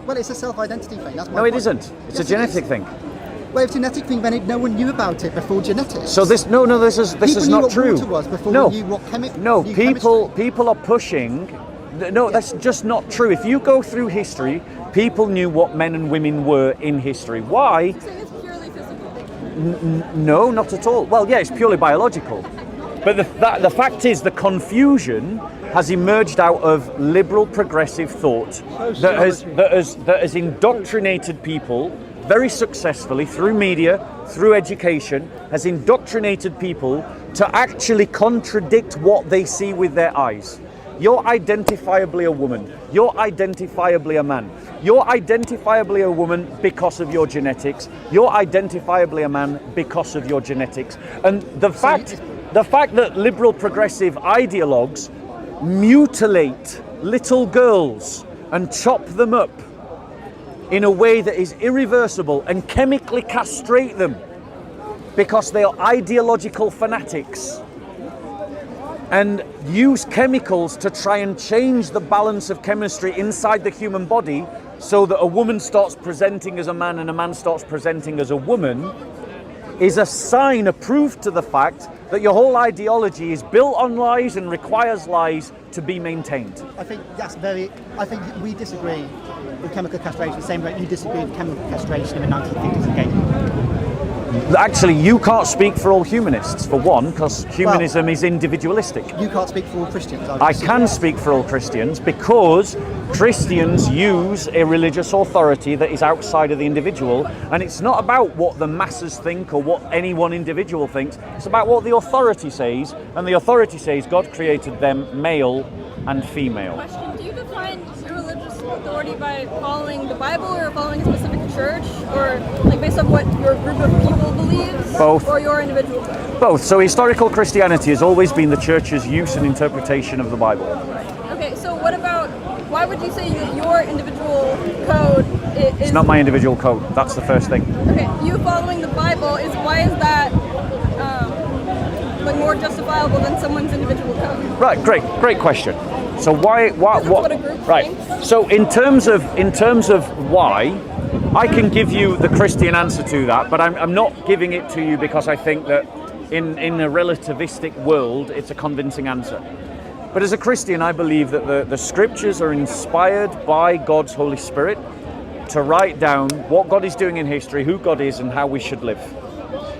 Well, it's a self-identity thing. That's my No, it point. isn't. It's Yes, a genetic thing. Well, it's a genetic thing, then no one knew about it before genetics. So this is People knew not what true. water was before No, we knew what no. knew People are pushing. No, that's just not true. If you go through history, people knew what men and women were in history. Why? You're saying it's purely physical. No, not at all. Well, yeah, it's purely biological. But the fact is, the confusion has emerged out of liberal progressive thought that has indoctrinated people very successfully through media, through education, has indoctrinated people to actually contradict what they see with their eyes. You're identifiably a woman. You're identifiably a man. You're identifiably a woman because of your genetics. You're identifiably a man because of your genetics. And the fact that liberal progressive ideologues mutilate little girls and chop them up in a way that is irreversible and chemically castrate them because they are ideological fanatics, and use chemicals to try and change the balance of chemistry inside the human body so that a woman starts presenting as a man and a man starts presenting as a woman, is a sign, a proof to the fact that your whole ideology is built on lies and requires lies to be maintained. I think we disagree with chemical castration the same way you disagree with chemical castration in the 1950s and 80s. Actually, you can't speak for all humanists, for one, because humanism is individualistic. You can't speak for all Christians. I can speak for all Christians because Christians use a religious authority that is outside of the individual, and it's not about what the masses think or what any one individual thinks. It's about what the authority says, and the authority says God created them male and female. Question: do you define your religious authority by following the Bible or following a specific church, or like based on what your group of people believes? Both. Or your individual? Both. So historical Christianity has always been the church's use and interpretation of the Bible. Okay, so what about, why would you say your individual code is... It's not my individual code. That's the first thing. Okay, you following the Bible, why is that like more justifiable than someone's individual code? Right, great question. So what what a group right. thinks. So in terms of why, I can give you the Christian answer to that, but I'm not giving it to you because I think that in a relativistic world it's a convincing answer. But as a Christian, I believe that the scriptures are inspired by God's Holy Spirit to write down what God is doing in history, who God is, and how we should live.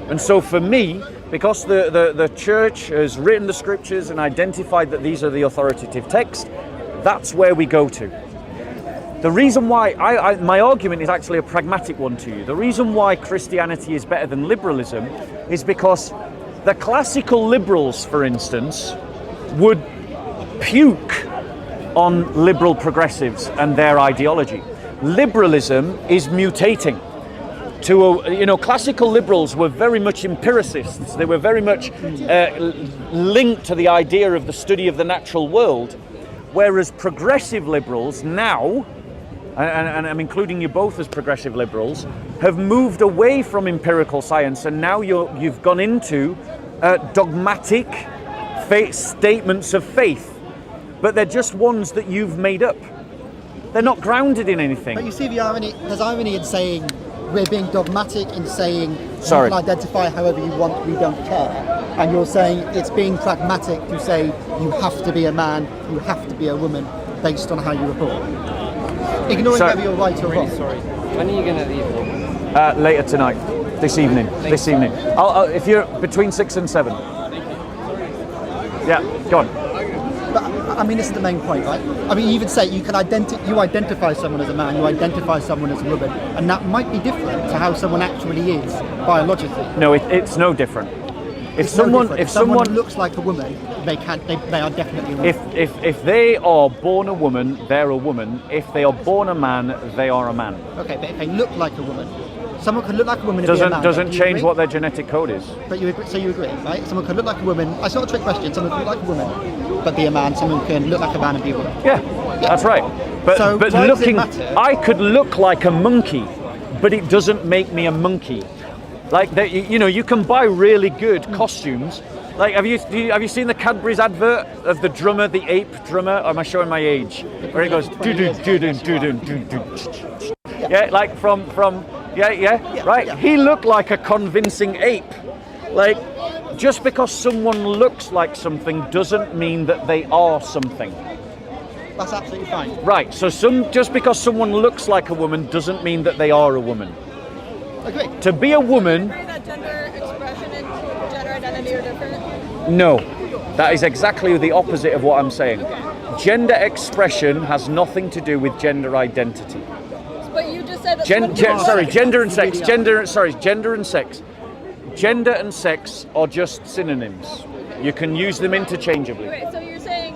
And so for me, because the church has written the scriptures and identified that these are the authoritative text, that's where we go to. The reason why, my argument is actually a pragmatic one to you. The reason why Christianity is better than liberalism is because the classical liberals, for instance, would puke on liberal progressives and their ideology. Liberalism is mutating. Classical liberals were very much empiricists. They were very much linked to the idea of the study of the natural world, whereas progressive liberals now, and I'm including you both as progressive liberals, have moved away from empirical science, and now you've gone into dogmatic statements of faith, but they're just ones that you've made up. They're not grounded in anything. But you see the irony, there's irony in saying we're being dogmatic in saying Sorry. you can identify however you want, we don't care. And you're saying it's being pragmatic to say you have to be a man, you have to be a woman based on how you were born. Ignoring whether you're right or wrong. Sorry. When are you going to leave? Later tonight, this evening. This evening. I'll if you're between 6 and 7. Yeah, go on. But I mean, this is the main point, right? I mean, you even say you can identify someone as a man, you identify someone as a woman, and that might be different to how someone actually is biologically. No, it's no different. If It's no someone different. if someone looks like a woman, they are definitely a woman. if they are born a woman, they're a woman. If they are born a man, they are a man. Okay, but if they look like a woman, someone can look like a woman and be a man. Doesn't Do you change agree? what their genetic code is. But you agree, so you agree, right? Someone can look like a woman. It's not a trick question. Someone can look like a woman, but be a man. Someone can look like a man and be a woman. Yeah, that's right. But So but why does it looking, matter? I could look like a monkey, but it doesn't make me a monkey. Like that, you can buy really good costumes. Like, have you seen the Cadbury's advert of the drummer, the ape drummer? Or am I showing my age? Where he goes do do do do do do do do. Yeah, like from right. Yeah. He looked like a convincing ape. Like, just because someone looks like something doesn't mean that they are something. That's absolutely fine. Right. So just because someone looks like a woman doesn't mean that they are a woman. Agree. To be a woman. Agree that gender expression and gender identity are different? No, that is exactly the opposite of what I'm saying. Gender expression has nothing to do with gender identity. But you just said that. Gender and sex. Gender and sex. Gender and sex are just synonyms. You can use them interchangeably. Wait, so you're saying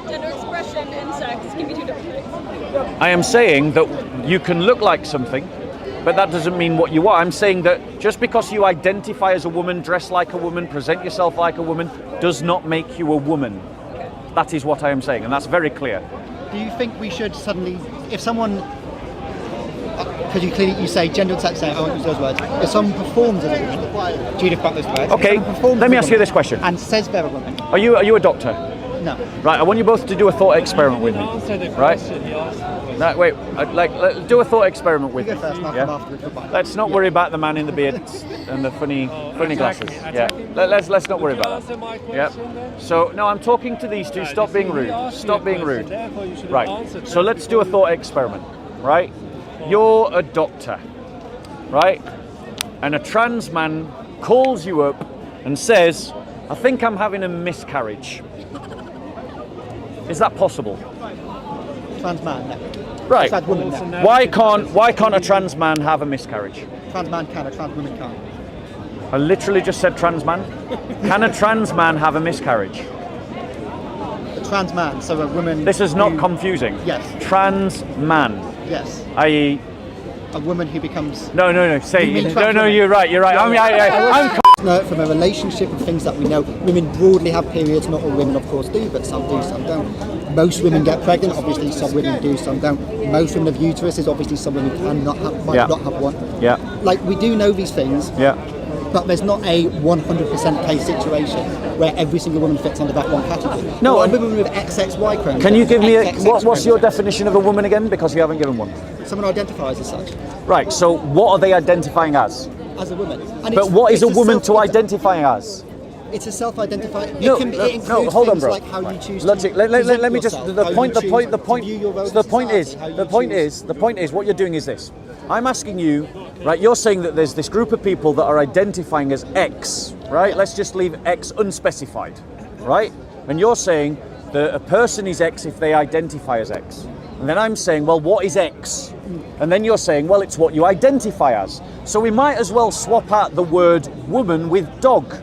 gender expression and sex can be two different things? I am saying that you can look like something, but that doesn't mean what you are. I'm saying that just because you identify as a woman, dress like a woman, present yourself like a woman, does not make you a woman. That is what I am saying, and that's very clear. Do you think we should suddenly, if someone, because you say gender and sex, I won't use those words. If someone performs as a woman, do you define those words? Okay, If someone performs let me as a ask you woman this question. And says they're a woman. Are you a doctor? No. Right, I want you both to do a thought experiment with me. Right? No, wait, do a thought experiment with You me. go first and I'll come afterwards. Goodbye. Let's not worry about the man in the beard and the funny glasses. Yeah. Let's not worry about that. Yeah. So no, I'm talking to these two. Stop being rude. Stop being rude. Right. So let's do a thought experiment. Right? You're a doctor. Right? And a trans man calls you up and says, "I think I'm having a miscarriage." Is that possible? Trans man, no. Right. Trans woman, no. Why can't a trans man have a miscarriage? Trans man can, a trans woman can't. I literally just said trans man. Can a trans man have a miscarriage? A trans man, so a woman. This is not who- confusing. Yes. Trans man, Yes. i.e. A woman who becomes. No. Say You mean no. trans women? You're right. I'm No, from a relationship and things that we know, women broadly have periods. Not all women, of course, do, but some do, some don't. Most women get pregnant. Obviously, some women do, some don't. Most women have uteruses. Obviously, some women might not have one. Yeah. Like, we do know these things, Yeah. but there's not a 100% case situation where every single woman fits under that one category. No, Or a and- woman with XXY chromosomes. Can you give me XXX what's your chromosomes. definition of a woman again? Because you haven't given one. Someone who identifies as such, Right. So what are they identifying as? as a woman. And But it's- what is it's a woman to self- identify as? It's a self-identifying. No, it includes hold on, things bro. like how you choose Let's to see, let me just present the yourself, point how the you point the choose point to view your role so the in point is society, how the you point choose- is the point is what you're doing is this. I'm asking you, right? You're saying that there's this group of people that are identifying as X, right? Let's just leave X unspecified, right? And you're saying that a person is X if they identify as X. And then I'm saying, well, what is X? And then you're saying, well, it's what you identify as. So we might as well swap out the word woman with dog.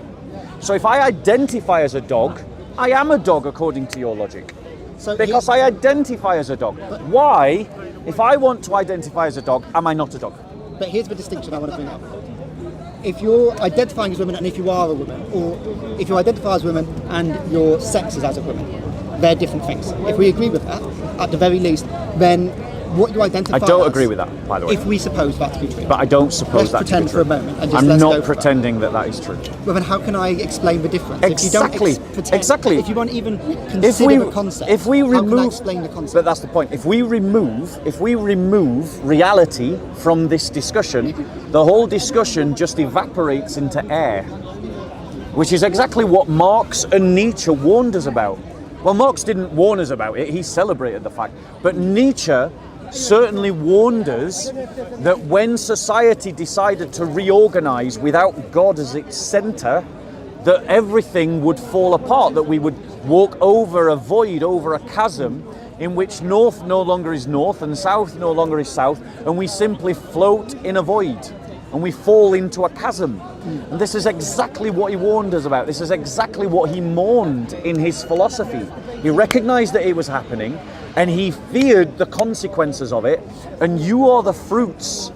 So if I identify as a dog, I am a dog according to your logic. So Because I identify as a dog. Why, if I want to identify as a dog, am I not a dog? But here's the distinction I want to bring up. If you're identifying as a woman and if you are a woman, or if you identify as a woman and your sex is as a woman, they're different things. If we agree with that, at the very least, then what you identify I don't as, agree with that, by the way. If we suppose that to be true. But I don't suppose Let's that to be pretend true. for a moment and just I'm let's go not for that. pretending that is true. Well, then how can I explain the difference? Exactly. If you don't pretend, Exactly. If you won't even If consider we the concept, if we how can I remove explain the concept? But that's the point. If we remove reality from this discussion, the whole discussion just evaporates into air. Which is exactly what Marx and Nietzsche warned us about. Well, Marx didn't warn us about it, he celebrated the fact. But Nietzsche certainly warned us that when society decided to reorganize without God as its center, that everything would fall apart, that we would walk over a void, over a chasm, in which north no longer is north and south no longer is south, and we simply float in a void and we fall into a chasm. And this is exactly what he warned us about. This is exactly what he mourned in his philosophy. He recognized that it was happening and he feared the consequences of it, and you are the fruits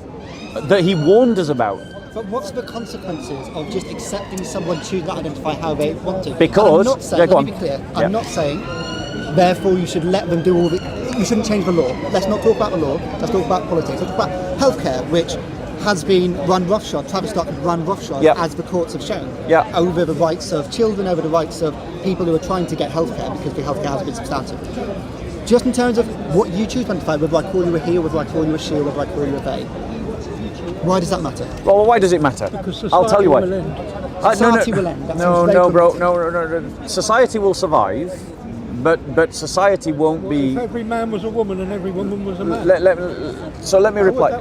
that he warned us about. But what's the consequences of just accepting someone to not identify how they want to? Because, I'm not saying, let me be clear, I'm not saying, therefore you should let them do all the, you shouldn't change the law. Let's not talk about the law, let's talk about politics. Let's talk about healthcare, which has been run roughshod, Travis Scott run roughshod, as the courts have shown, over the rights of children, over the rights of people who are trying to get healthcare, because the healthcare hasn't been substantive. Just in terms of what you choose to identify, whether I call you a he, whether I call you a she, or whether I call you a they, why does that matter? Well, why does it matter? I'll tell you why. Society will end. No, bro. No. Society will survive, but society won't be. If every man was a woman and every woman was a man. So let me reply.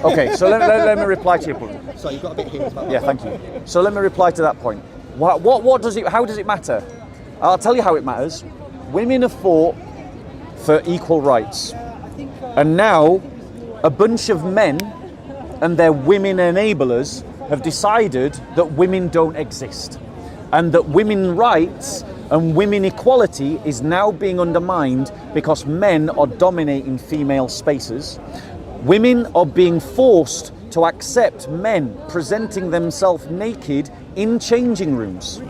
Okay, so let me reply to your point. Sorry, you've got a bit here as well. Yeah, thank you. So let me reply to that point. What does it? How does it matter? I'll tell you how it matters. Women have fought for equal rights, and now a bunch of men and their women enablers have decided that women don't exist, and that women's rights and women equality is now being undermined because men are dominating female spaces. Women are being forced to accept men presenting themselves naked in changing rooms,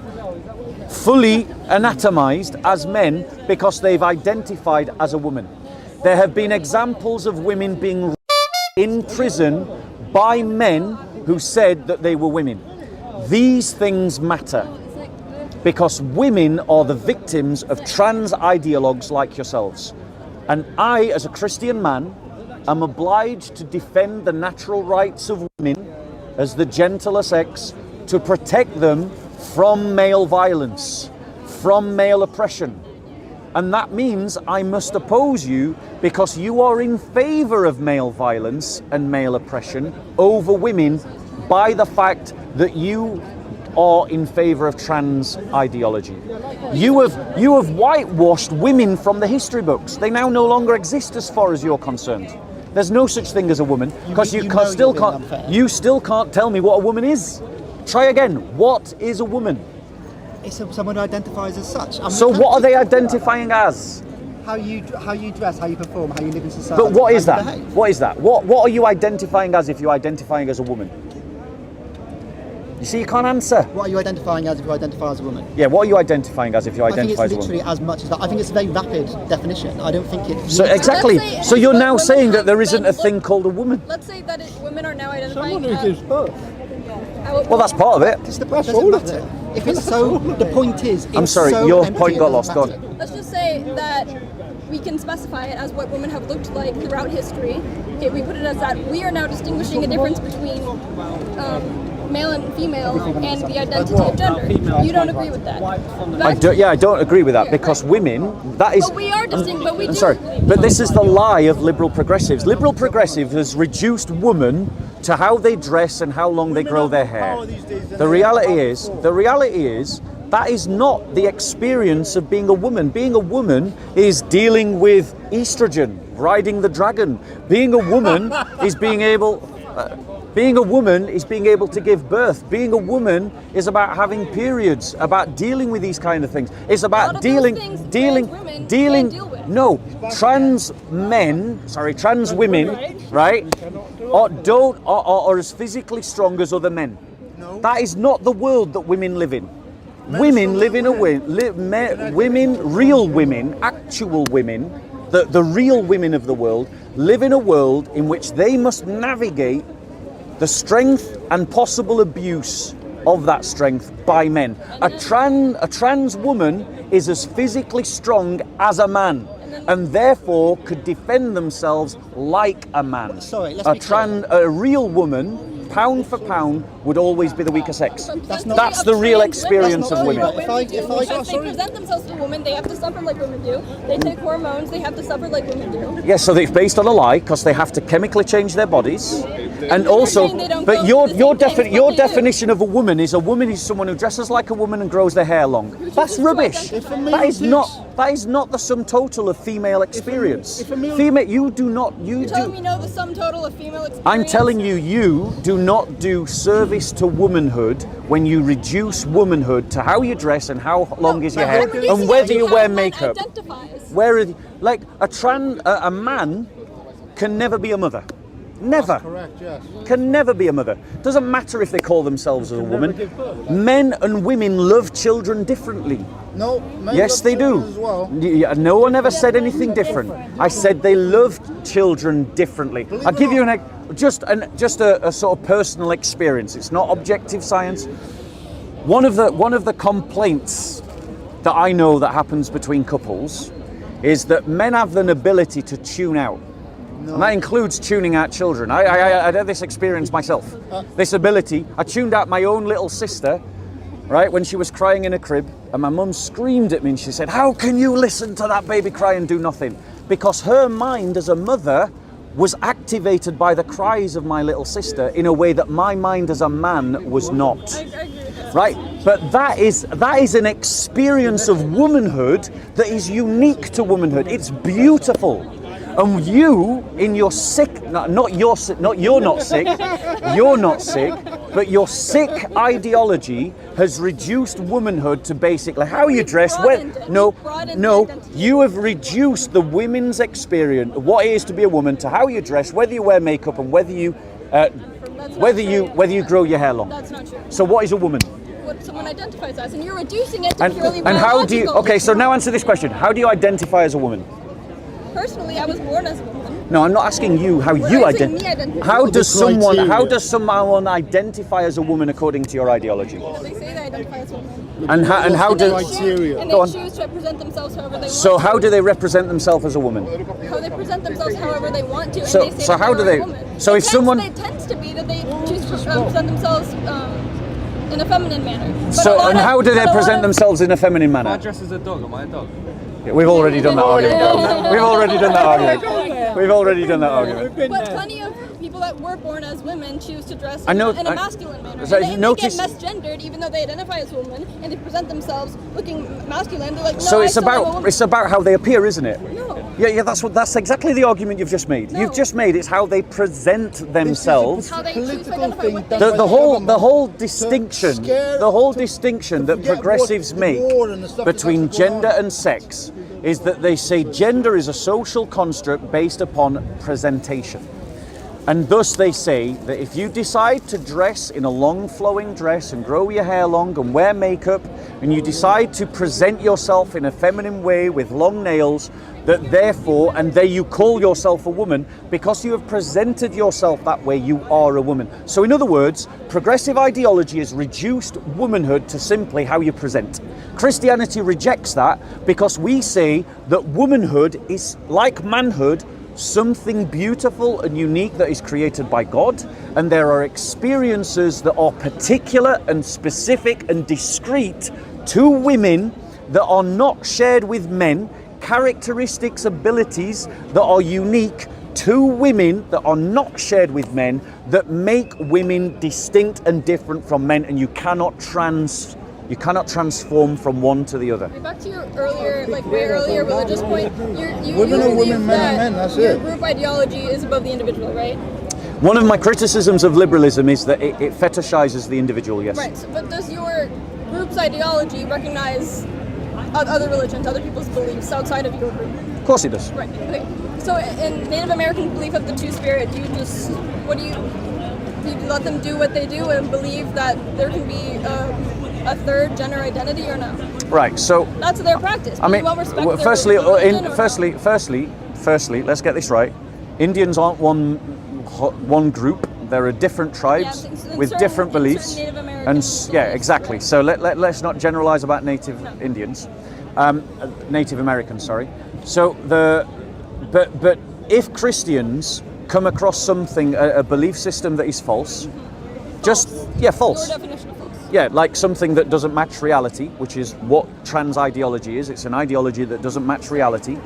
fully anatomized as men because they've identified as a woman. There have been examples of women being in prison by men who said that they were women. These things matter because women are the victims of trans ideologues like yourselves. And I, as a Christian man, am obliged to defend the natural rights of women as the gentler sex, to protect them from male violence, from male oppression. And that means I must oppose you because you are in favor of male violence and male oppression over women by the fact that you are in favor of trans ideology. You have whitewashed women from the history books. They now no longer exist as far as you're concerned. There's no such thing as a woman because you still can't tell me what a woman is. Try again. What is a woman? It's someone who identifies as such. So what are they identifying as? How you dress, how you perform, how you live in society. But what is that? What is that? What are you identifying as if you're identifying as a woman? You see, you can't answer. What are you identifying as if you identify as a woman? Yeah, what are you identifying as if you identify as a woman? I think it's literally as much as that. I think it's a very rapid definition. I don't think it's... So exactly. So you're now saying that there isn't a thing called a woman. Let's say that women are now identifying Someone who gives birth. Well, that's part of it. That's all of it. If it's so, the point is... I'm sorry, your point got lost. Go on. Let's just say that we can specify it as what women have looked like throughout history. Okay, we put it as that. We are now distinguishing a difference between male and female and the identity of gender. You don't agree with that? I don't agree with that because women, that is... But we are distinct, but we do... Sorry, but this is the lie of liberal progressives. Liberal progressive has reduced women to how they dress and how long they grow their hair. The reality is, that is not the experience of being a woman. Being a woman is dealing with estrogen, riding the dragon. Being a woman is being able to give birth. Being a woman is about having periods, about dealing with these kind of things. It's about dealing. No, trans women, right, are as physically strong as other men. That is not the world that women live in. Women live in a way, real women, actual women, the real women of the world, live in a world in which they must navigate the strength and possible abuse of that strength by men. A trans woman is as physically strong as a man and therefore could defend themselves like a man. A real woman, pound for pound, would always be the weaker sex. That's the real experience of women. If they present themselves as a woman, they have to suffer like women do. They take hormones, they have to suffer like women do. Yes, so it's based on a lie because they have to chemically change their bodies. And also, saying they don't but go your through the same things your what they do. definition of a woman is someone who dresses like a woman and grows their hair long. That's rubbish. If a male That is not the sum total of female experience. if a male- Female, you do not. You You're telling me do. no the sum total of female experience? I'm telling you, you do not do service to womanhood when you reduce womanhood to how you dress and how long is your but hair I'm reducing and it whether to you how wear one makeup. identifies. Where, like a man can never be a mother. Never. Correct, yes. Can never be a mother. Doesn't matter if they call themselves a woman. Men and women love children differently. No, men Yes, love they do. children as well. No one ever said anything different. I said they loved children differently. I'll give you just a sort of personal experience. It's not objective science. One of the complaints that I know that happens between couples is that men have an ability to tune out. And that includes tuning out children. I had this experience myself. This ability. I tuned out my own little sister, right, when she was crying in a crib, and my mum screamed at me and she said, "How can you listen to that baby cry and do nothing?" Because her mind as a mother was activated by the cries of my little sister in a way that my mind as a man was not. I agree with that. Right, but that is an experience of womanhood that is unique to womanhood. It's beautiful. And you, in your sick, you're not sick, but your sick ideology has reduced womanhood to basically how you dress. You have reduced the women's experience, what it is to be a woman, to how you dress, whether you wear makeup, and whether you grow your hair long. That's not true. So what is a woman? What someone identifies as, and you're reducing it to And purely how do you? biological. Okay, so now answer this question: how do you identify as a woman? Personally, I was born as a woman. No, I'm not asking you how you We're asking me identify. identify. How does someone? criteria. How does someone identify as a woman according to your ideology? They say they identify as women. And how And they do? Criteria. And Go on. they choose to represent themselves however they want. So how do they represent themselves as a woman? How they present themselves however they want to. So- and they say so that how do they're they- a woman. so if someone- It tends to be that they choose to present themselves in a feminine manner. But a So lot and of- how do they but a lot present of- themselves in a feminine If I manner? dress as a dog, am I a dog? Yeah, we've already done that argument. We've already done that argument. We've already done that argument. But plenty of people that were born as women choose to dress I know- in a I- masculine manner. so And they notice- get misgendered even though they identify as women and they present themselves looking masculine. They're like, no, So I it's still am a about woman. how they appear, isn't it? No. Yeah. That's exactly the argument you've just made. No. You've just made it's how they present themselves. How they choose to Political identify thing what they done The by whole government distinction, scare- the whole to- distinction to that forget progressives what make the war and the stuff that's between actually going gender on. and sex is that they say gender is a social construct based upon presentation. And thus they say that if you decide to dress in a long flowing dress and grow your hair long and wear makeup, and you decide to present yourself in a feminine way with long nails, that therefore, and there you call yourself a woman, because you have presented yourself that way, you are a woman. So in other words, progressive ideology has reduced womanhood to simply how you present. Christianity rejects that because we say that womanhood is like manhood, something beautiful and unique that is created by God, and there are experiences that are particular and specific and discrete to women that are not shared with men, characteristics, abilities that are unique to women that are not shared with men, that make women distinct and different from men, and you cannot transform from one to the other. Back to your earlier, way earlier religious point, you Women are believe women, men are that men, that's your it. group ideology is above the individual, right? One of my criticisms of liberalism is that it fetishizes the individual, yes. Right, so, but does your group's ideology recognize other religions, other people's beliefs outside of your group? Of course it does. Right, okay. So in Native American belief of the Two-Spirit, do you let them do what they do and believe that there can be a third gender identity or no? Right, so That's their practice. I mean, you won't respect well, their firstly, religion or no? firstly, let's get this right. Indians aren't one group. There are different tribes Yeah, in with certain- different in beliefs. certain Native American And yeah, beliefs, exactly. right. So let's not generalize about Native Indians, Native Americans. Sorry. So but if Christians come across something, a belief system that is false, false. Your definition of false. Yeah, like something that doesn't match reality, which is what trans ideology is. It's an ideology that doesn't match reality.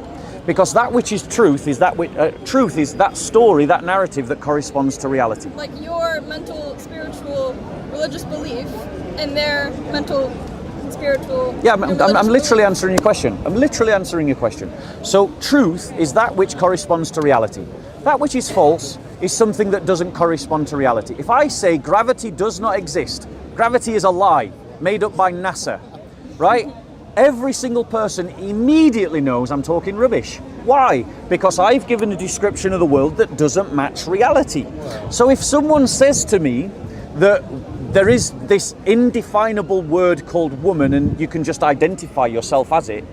Because that which is truth is that truth is that story, that narrative that corresponds to reality. Like your mental, spiritual, religious belief and their mental, spiritual. Yeah, I'm literally answering your question. I'm literally answering your question. So truth is that which corresponds to reality. That which is false is something that doesn't correspond to reality. If I say gravity does not exist, gravity is a lie made up by NASA, right? Every single person immediately knows I'm talking rubbish. Why? Because I've given a description of the world that doesn't match reality. So if someone says to me that there is this indefinable word called woman and you can just identify yourself as it,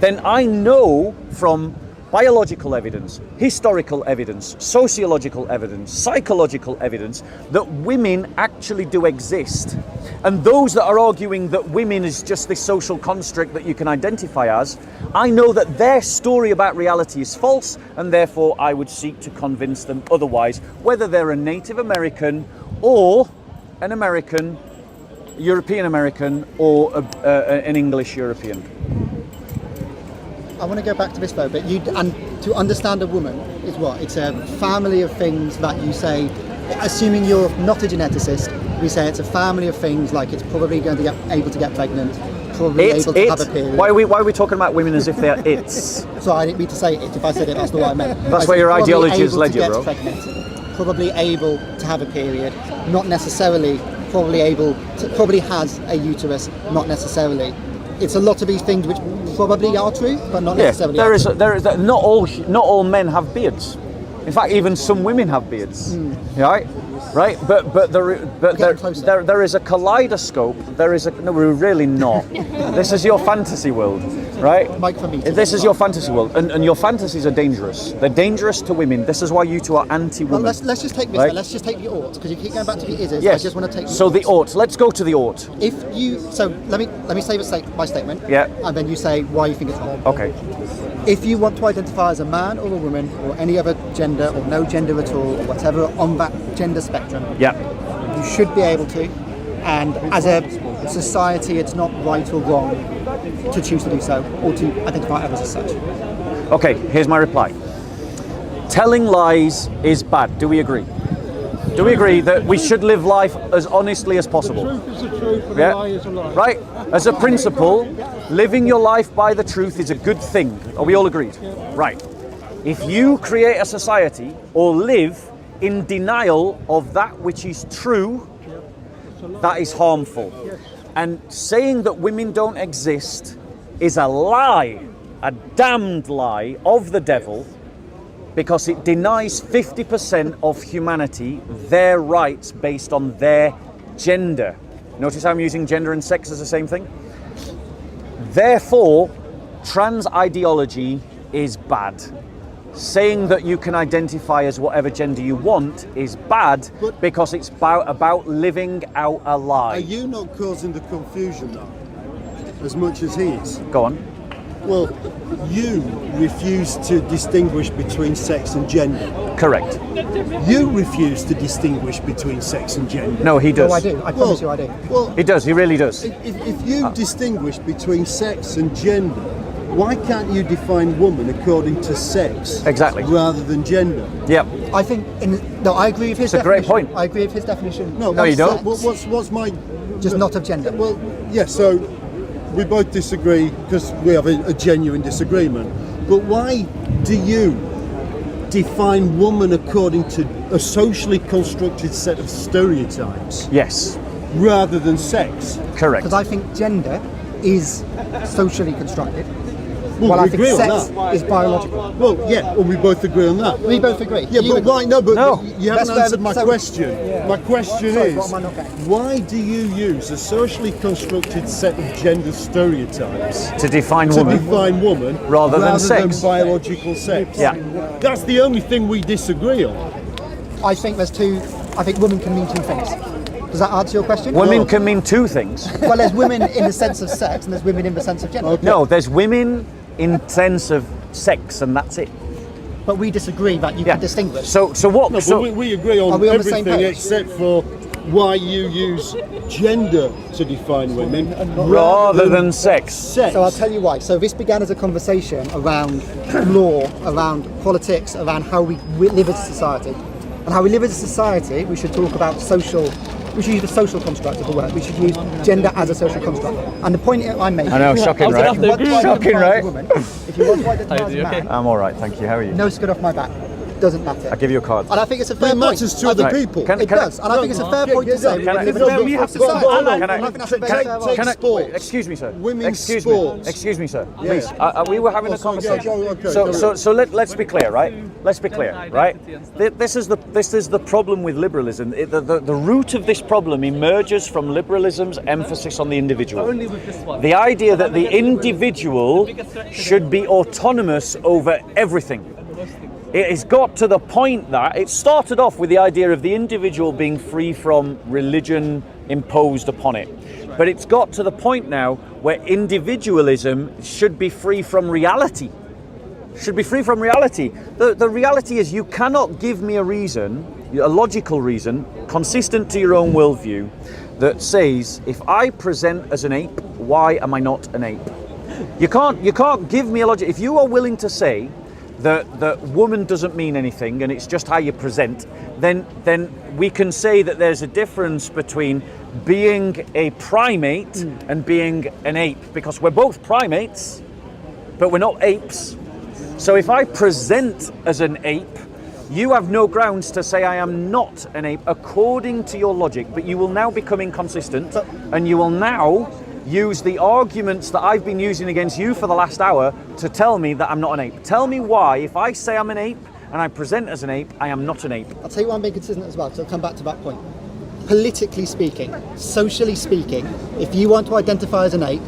then I know from biological evidence, historical evidence, sociological evidence, psychological evidence that women actually do exist. And those that are arguing that women is just this social construct that you can identify as, I know that their story about reality is false, and therefore I would seek to convince them otherwise, whether they're a Native American or an American, European American, or an English European. I want to go back to this though, but and to understand a woman is what? It's a family of things that you say, assuming you're not a geneticist, we say it's a family of things like it's probably going to get able to get pregnant, probably able to have a period. Why are we talking about women as if they're it's? So I didn't mean to say it. If I said it, that's not what I meant. That's where your ideology has led you, bro. Probably able to have a period, not necessarily probably has a uterus, not necessarily. It's a lot of these things which probably are true, but not necessarily. Not all men have beards. In fact, even some women have beards. Right? But there is a kaleidoscope. No, we're really not. This is your fantasy world, right? Mike for me. This is your fantasy world, and your fantasies are dangerous. They're dangerous to women. This is why you two are anti-woman. Well, let's just take this. Right? Let's just take the ought, because you keep going back to the is. Yes. I just want to take. The ought. Let's go to the ought. Let me say my statement. Yeah. And then you say why you think it's wrong. Okay. If you want to identify as a man or a woman or any other gender or no gender at all or whatever on that gender spectrum, you should be able to. And as a society, it's not right or wrong to choose to do so or to identify others as such. Okay, here's my reply. Telling lies is bad. Do we agree? Do we agree that we should live life as honestly as possible? The truth is the truth and the lie is a lie. Right? As a principle, living your life by the truth is a good thing. Are we all agreed? Yeah. Right. If you create a society or live in denial of that which is true, that is harmful. Yes. And saying that women don't exist is a lie, a damned lie of the devil, because it denies 50% of humanity their rights based on their gender. Notice how I'm using gender and sex as the same thing? Therefore, trans ideology is bad. Saying that you can identify as whatever gender you want is bad, because it's about living out a lie. Are you not causing the confusion though, as much as he is? Go on. Well, you refuse to distinguish between sex and gender. Correct. You refuse to distinguish between sex and gender. No, he does. No, I do. I promise you I do. Well, He does, he really does. if you distinguish between sex and gender, why can't you define woman according to sex? Exactly. Rather than gender? Yep. I think I agree with his It's a great definition. point. I agree with his definition. No, you don't. What's my... Just not of gender. Well, yeah, so we both disagree because we have a genuine disagreement. But why do you define woman according to a socially constructed set of stereotypes Yes. rather than sex? Correct. Because I think gender is socially constructed. Well, I we think agree on sex that. is biological. Well, yeah, well, we both agree on that. We both agree. Yeah, but why? No, but No. you haven't That's where answered my question. My question Sorry, is, what am I not getting? why do you use a socially constructed set of gender stereotypes To define to woman. define woman Rather than sex. biological sex? Yeah. That's the only thing we disagree on. I think women can mean two things. Does that answer your question? Women can mean two things. Well, there's women in the sense of sex and there's women in the sense of gender. Okay. No, there's women in sense of sex, and that's it. But we disagree that you Yeah. can distinguish. So what? No, but we agree on Are we on the same everything page? except for why you use gender to define women Rather than sex. So I'll tell you why. So this began as a conversation around law, around politics, around how we live as a society. And how we live as a society, we should talk about we should use the social construct of the word. We should use gender as a social construct. And the point I'm making... I know, shocking, right? Shocking, right? If you want to identify as a man, I'm all right, thank you. How are you? no skirt off my back. Doesn't matter. I'll give you a card. And I think it's a fair It point. matters to other people. It does. And I think it's a fair point to say we live in a we have to say- Excuse me, sir. Women's Excuse sports. me. Excuse me, sir. Please. We were having a conversation. okay, So let's be clear, right? Let's be clear, right? This is the problem with liberalism. The root of this problem emerges from liberalism's emphasis on the individual. The idea that the individual should be autonomous over everything. It has got to the point that it started off with the idea of the individual being free from religion imposed upon it. But it's got to the point now where individualism should be free from reality. Should be free from reality. The reality is you cannot give me a reason, a logical reason, consistent to your own worldview, that says, if I present as an ape, why am I not an ape? You can't give me a logic. If you are willing to say that woman doesn't mean anything and it's just how you present, then we can say that there's a difference between being a primate and being an ape, because we're both primates, but we're not apes. So if I present as an ape, you have no grounds to say I am not an ape according to your logic, but you will now become inconsistent and you will now use the arguments that I've been using against you for the last hour to tell me that I'm not an ape. Tell me why, if I say I'm an ape and I present as an ape, I am not an ape. I'll tell you why I'm being consistent as well, so I'll come back to that point. Politically speaking, socially speaking, if you want to identify as an ape,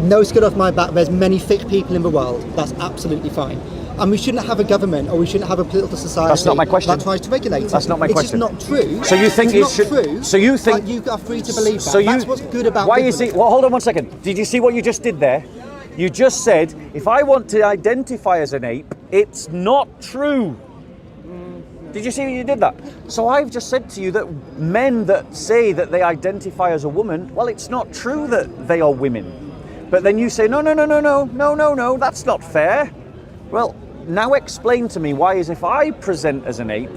no skirt off my back, there's many thick people in the world, that's absolutely fine. And we shouldn't have a government or we shouldn't have a political society That's not my question. that tries to regulate it. That's not my question. It's just not true. So you think it's it not should? True, So you think? but you are free to believe that. So That's what's good about. Why is liberalism. it? Well, hold on one second. Did you see what you just did there? You just said, if I want to identify as an ape, it's not true. Did you see you did that? So I've just said to you that men that say that they identify as a woman, well, it's not true that they are women. But then you say, no, that's not fair. Well, now explain to me why is if I present as an ape,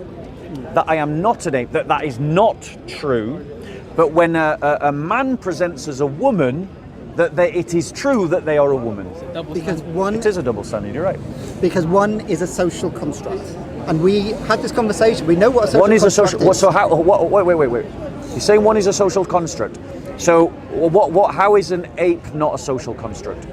that I am not an ape, that is not true. But when a man presents as a woman, that it is true that they are a woman. Because one, it is a double standard, you're right. Because one is a social construct. And we had this conversation, we know what a social one is construct a social, is. So how, wait. You're saying one is a social construct. So how is an ape not a social construct?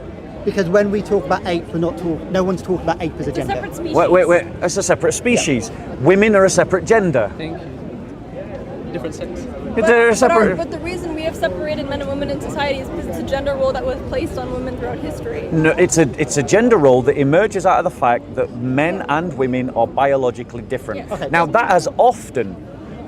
Because when we talk about ape, no one's talking about ape as a gender. Separate species. Wait, it's a separate species. Yeah. Women are a separate gender. Thank you. Different sex. They're separate. But the reason we have separated men and women in society is because it's a gender role that was placed on women throughout history. No, it's a gender role that emerges out of the fact that men and women are biologically different. Yes. Okay. Now that has often,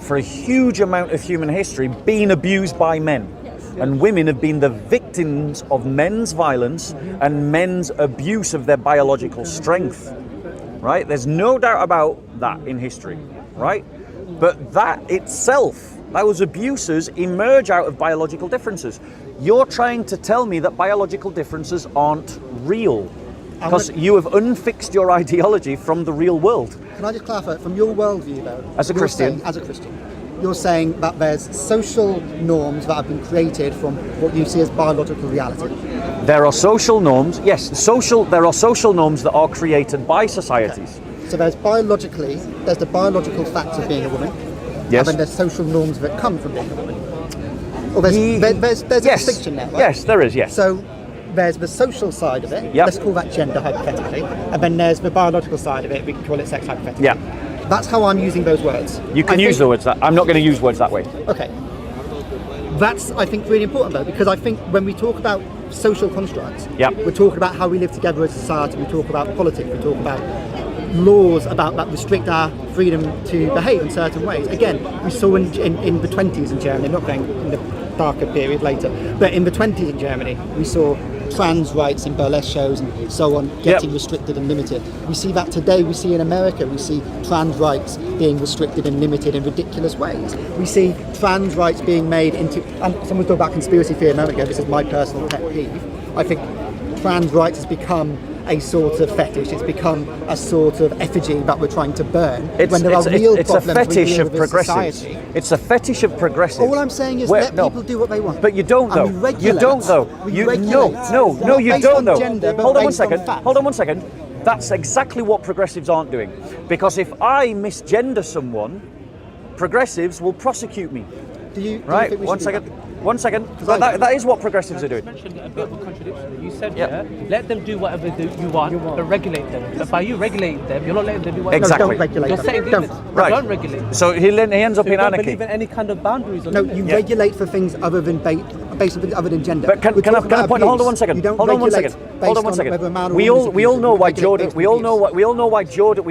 for a huge amount of human history, been abused by men. And women have been the victims of men's violence and men's abuse of their biological strength, right? There's no doubt about that in history, right? But that itself, those abuses emerge out of biological differences. You're trying to tell me that biological differences aren't real because you have unfixed your ideology from the real world. Can I just clarify, from your worldview though? As a Christian. You're saying that there's social norms that have been created from what you see as biological reality. There are social norms, yes, there are social norms that are created by societies. Okay. So there's the biological facts of being a woman, Yes. and then there's social norms that come from being a woman. Or there's a yes. distinction there, right? Yes, there is, yes. So there's the social side of it, Yep. let's call that gender hypothetically, and then there's the biological side of it, we can call it sex hypothetically. Yeah. That's how I'm using those words. You can use the words that. I'm not going to use words that way. Okay. That's, I think, really important though, because I think when we talk about social constructs, Yep. we're talking about how we live together as a society, we talk about politics, we talk about laws about that restrict our freedom to behave in certain ways. Again, we saw in the 20s in Germany, not going in the darker period later, but in the 20s in Germany, we saw trans rights in burlesque shows and so on getting restricted and limited. We see that today. We see in America, we see trans rights being restricted and limited in ridiculous ways. We see trans rights being made into, and someone talked about conspiracy theory a moment ago, this is my personal pet peeve. I think trans rights has become a sort of fetish. It's become a sort of effigy that we're trying to burn when there are real it's problems a fetish we of deal with as progressives. society. It's a fetish of progressives. All I'm saying is let people do what they want. But you don't, though. And we regulate. You don't, though. We You regulate. no, Not you based don't, on though. gender, but Hold on one based on second. fact. Hold on one second. That's exactly what progressives aren't doing. Because if I misgender someone, progressives will prosecute me. Do you Right? think we One should do second. One second. That is what progressives are doing. You mentioned a bit of a contradiction. You said, Yeah. let them do whatever you want, but regulate them. But by you regulating them, you're not letting them do whatever Exactly. Don't regulate You're them. setting Don't. limits. Right. Don't regulate. So he ends up So you in don't anarchy. believe in any kind of boundaries or No, limits. you Yeah. regulate for things other than based on other than gender. But can We're I talking about point? Hold on abuse. one second. You don't Hold on one regulate second. based Hold on one on second. whether a man or We woman is all abused. know You why regulate Jordan. based We on all know abuse. we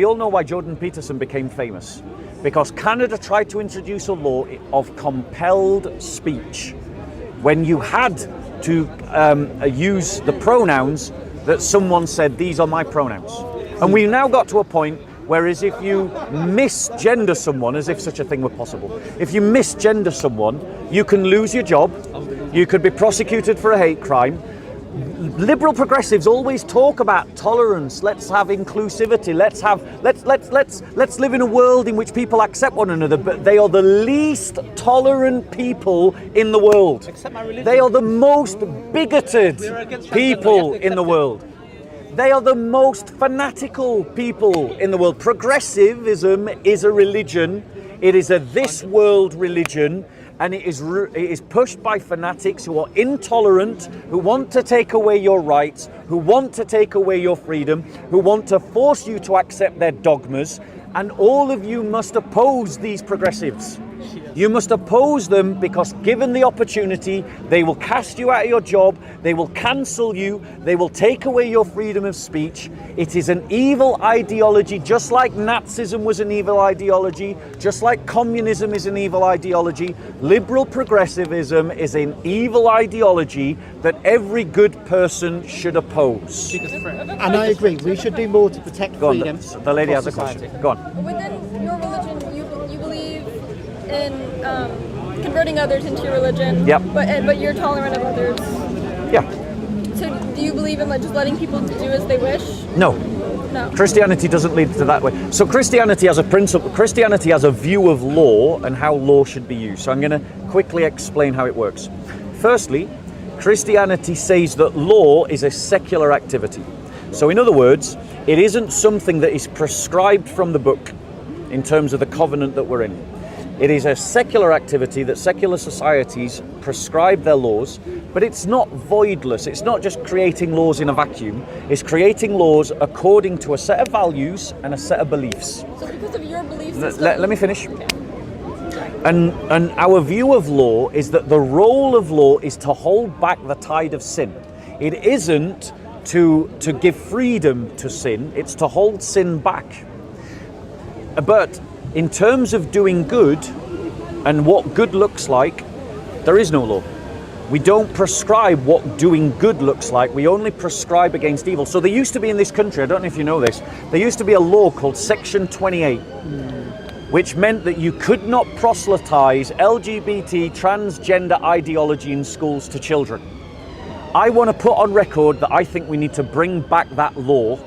all know why Jordan Peterson became famous, because Canada tried to introduce a law of compelled speech, when you had to use the pronouns that someone said, these are my pronouns. And we've now got to a point whereas if you misgender someone, as if such a thing were possible, if you misgender someone, you can lose your job, you could be prosecuted for a hate crime. Liberal progressives always talk about tolerance. Let's have inclusivity. Let's live in a world in which people accept one another. But they are the least tolerant people in the world. Accept my religion. They are the most bigoted people in the world. They are the most fanatical people in the world. Progressivism is a religion. It is a this world religion. And it is pushed by fanatics who are intolerant, who want to take away your rights, who want to take away your freedom, who want to force you to accept their dogmas. And all of you must oppose these progressives. You must oppose them, because given the opportunity, they will cast you out of your job, they will cancel you, they will take away your freedom of speech. It is an evil ideology, just like Nazism was an evil ideology, just like communism is an evil ideology. Liberal progressivism is an evil ideology that every good person should oppose. And I agree, we should do more to protect freedom. The lady for has a society. question. Go on. Within your religion, you believe in converting others into your religion. Yep. But you're tolerant of others. Yeah. So do you believe in just letting people do as they wish? No. No. Christianity doesn't lead to that way. So Christianity has a principle. Christianity has a view of law and how law should be used. So I'm going to quickly explain how it works. Firstly, Christianity says that law is a secular activity. So in other words, it isn't something that is prescribed from the book in terms of the covenant that we're in. It is a secular activity that secular societies prescribe their laws, but it's not voidless. It's not just creating laws in a vacuum. It's creating laws according to a set of values and a set of beliefs. So because of your belief system... Let me finish. And our view of law is that the role of law is to hold back the tide of sin. It isn't to give freedom to sin, it's to hold sin back. But in terms of doing good and what good looks like, there is no law. We don't prescribe what doing good looks like. We only prescribe against evil. So there used to be in this country, I don't know if you know this, there used to be a law called Section 28, which meant that you could not proselytize LGBT, transgender ideology in schools to children. I want to put on record that I think we need to bring back that law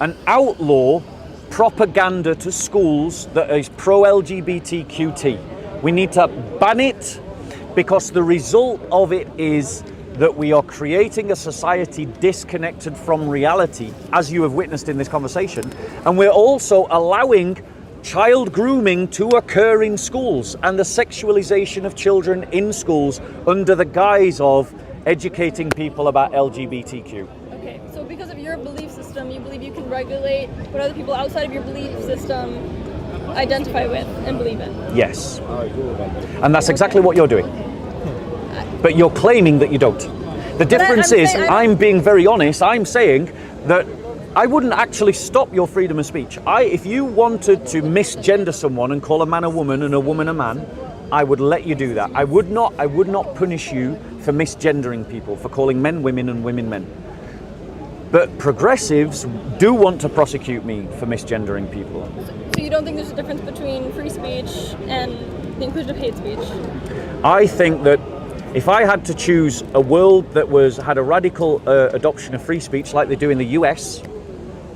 and outlaw propaganda to schools that is pro-LGBTQT. We need to ban it, because the result of it is that we are creating a society disconnected from reality, as you have witnessed in this conversation, and we're also allowing child grooming to occur in schools and the sexualization of children in schools under the guise of educating people about LGBTQ. Okay, so because of your belief system, you believe you can regulate what other people outside of your belief system identify with and believe in? Yes. And that's exactly what you're doing. But you're claiming that you don't. The difference is, I'm being very honest, I'm saying that I wouldn't actually stop your freedom of speech. If you wanted to misgender someone and call a man a woman and a woman a man, I would let you do that. I would not punish you for misgendering people, for calling men women and women men. But progressives do want to prosecute me for misgendering people. So you don't think there's a difference between free speech and the inclusion of hate speech? I think that if I had to choose a world that had a radical adoption of free speech like they do in the US,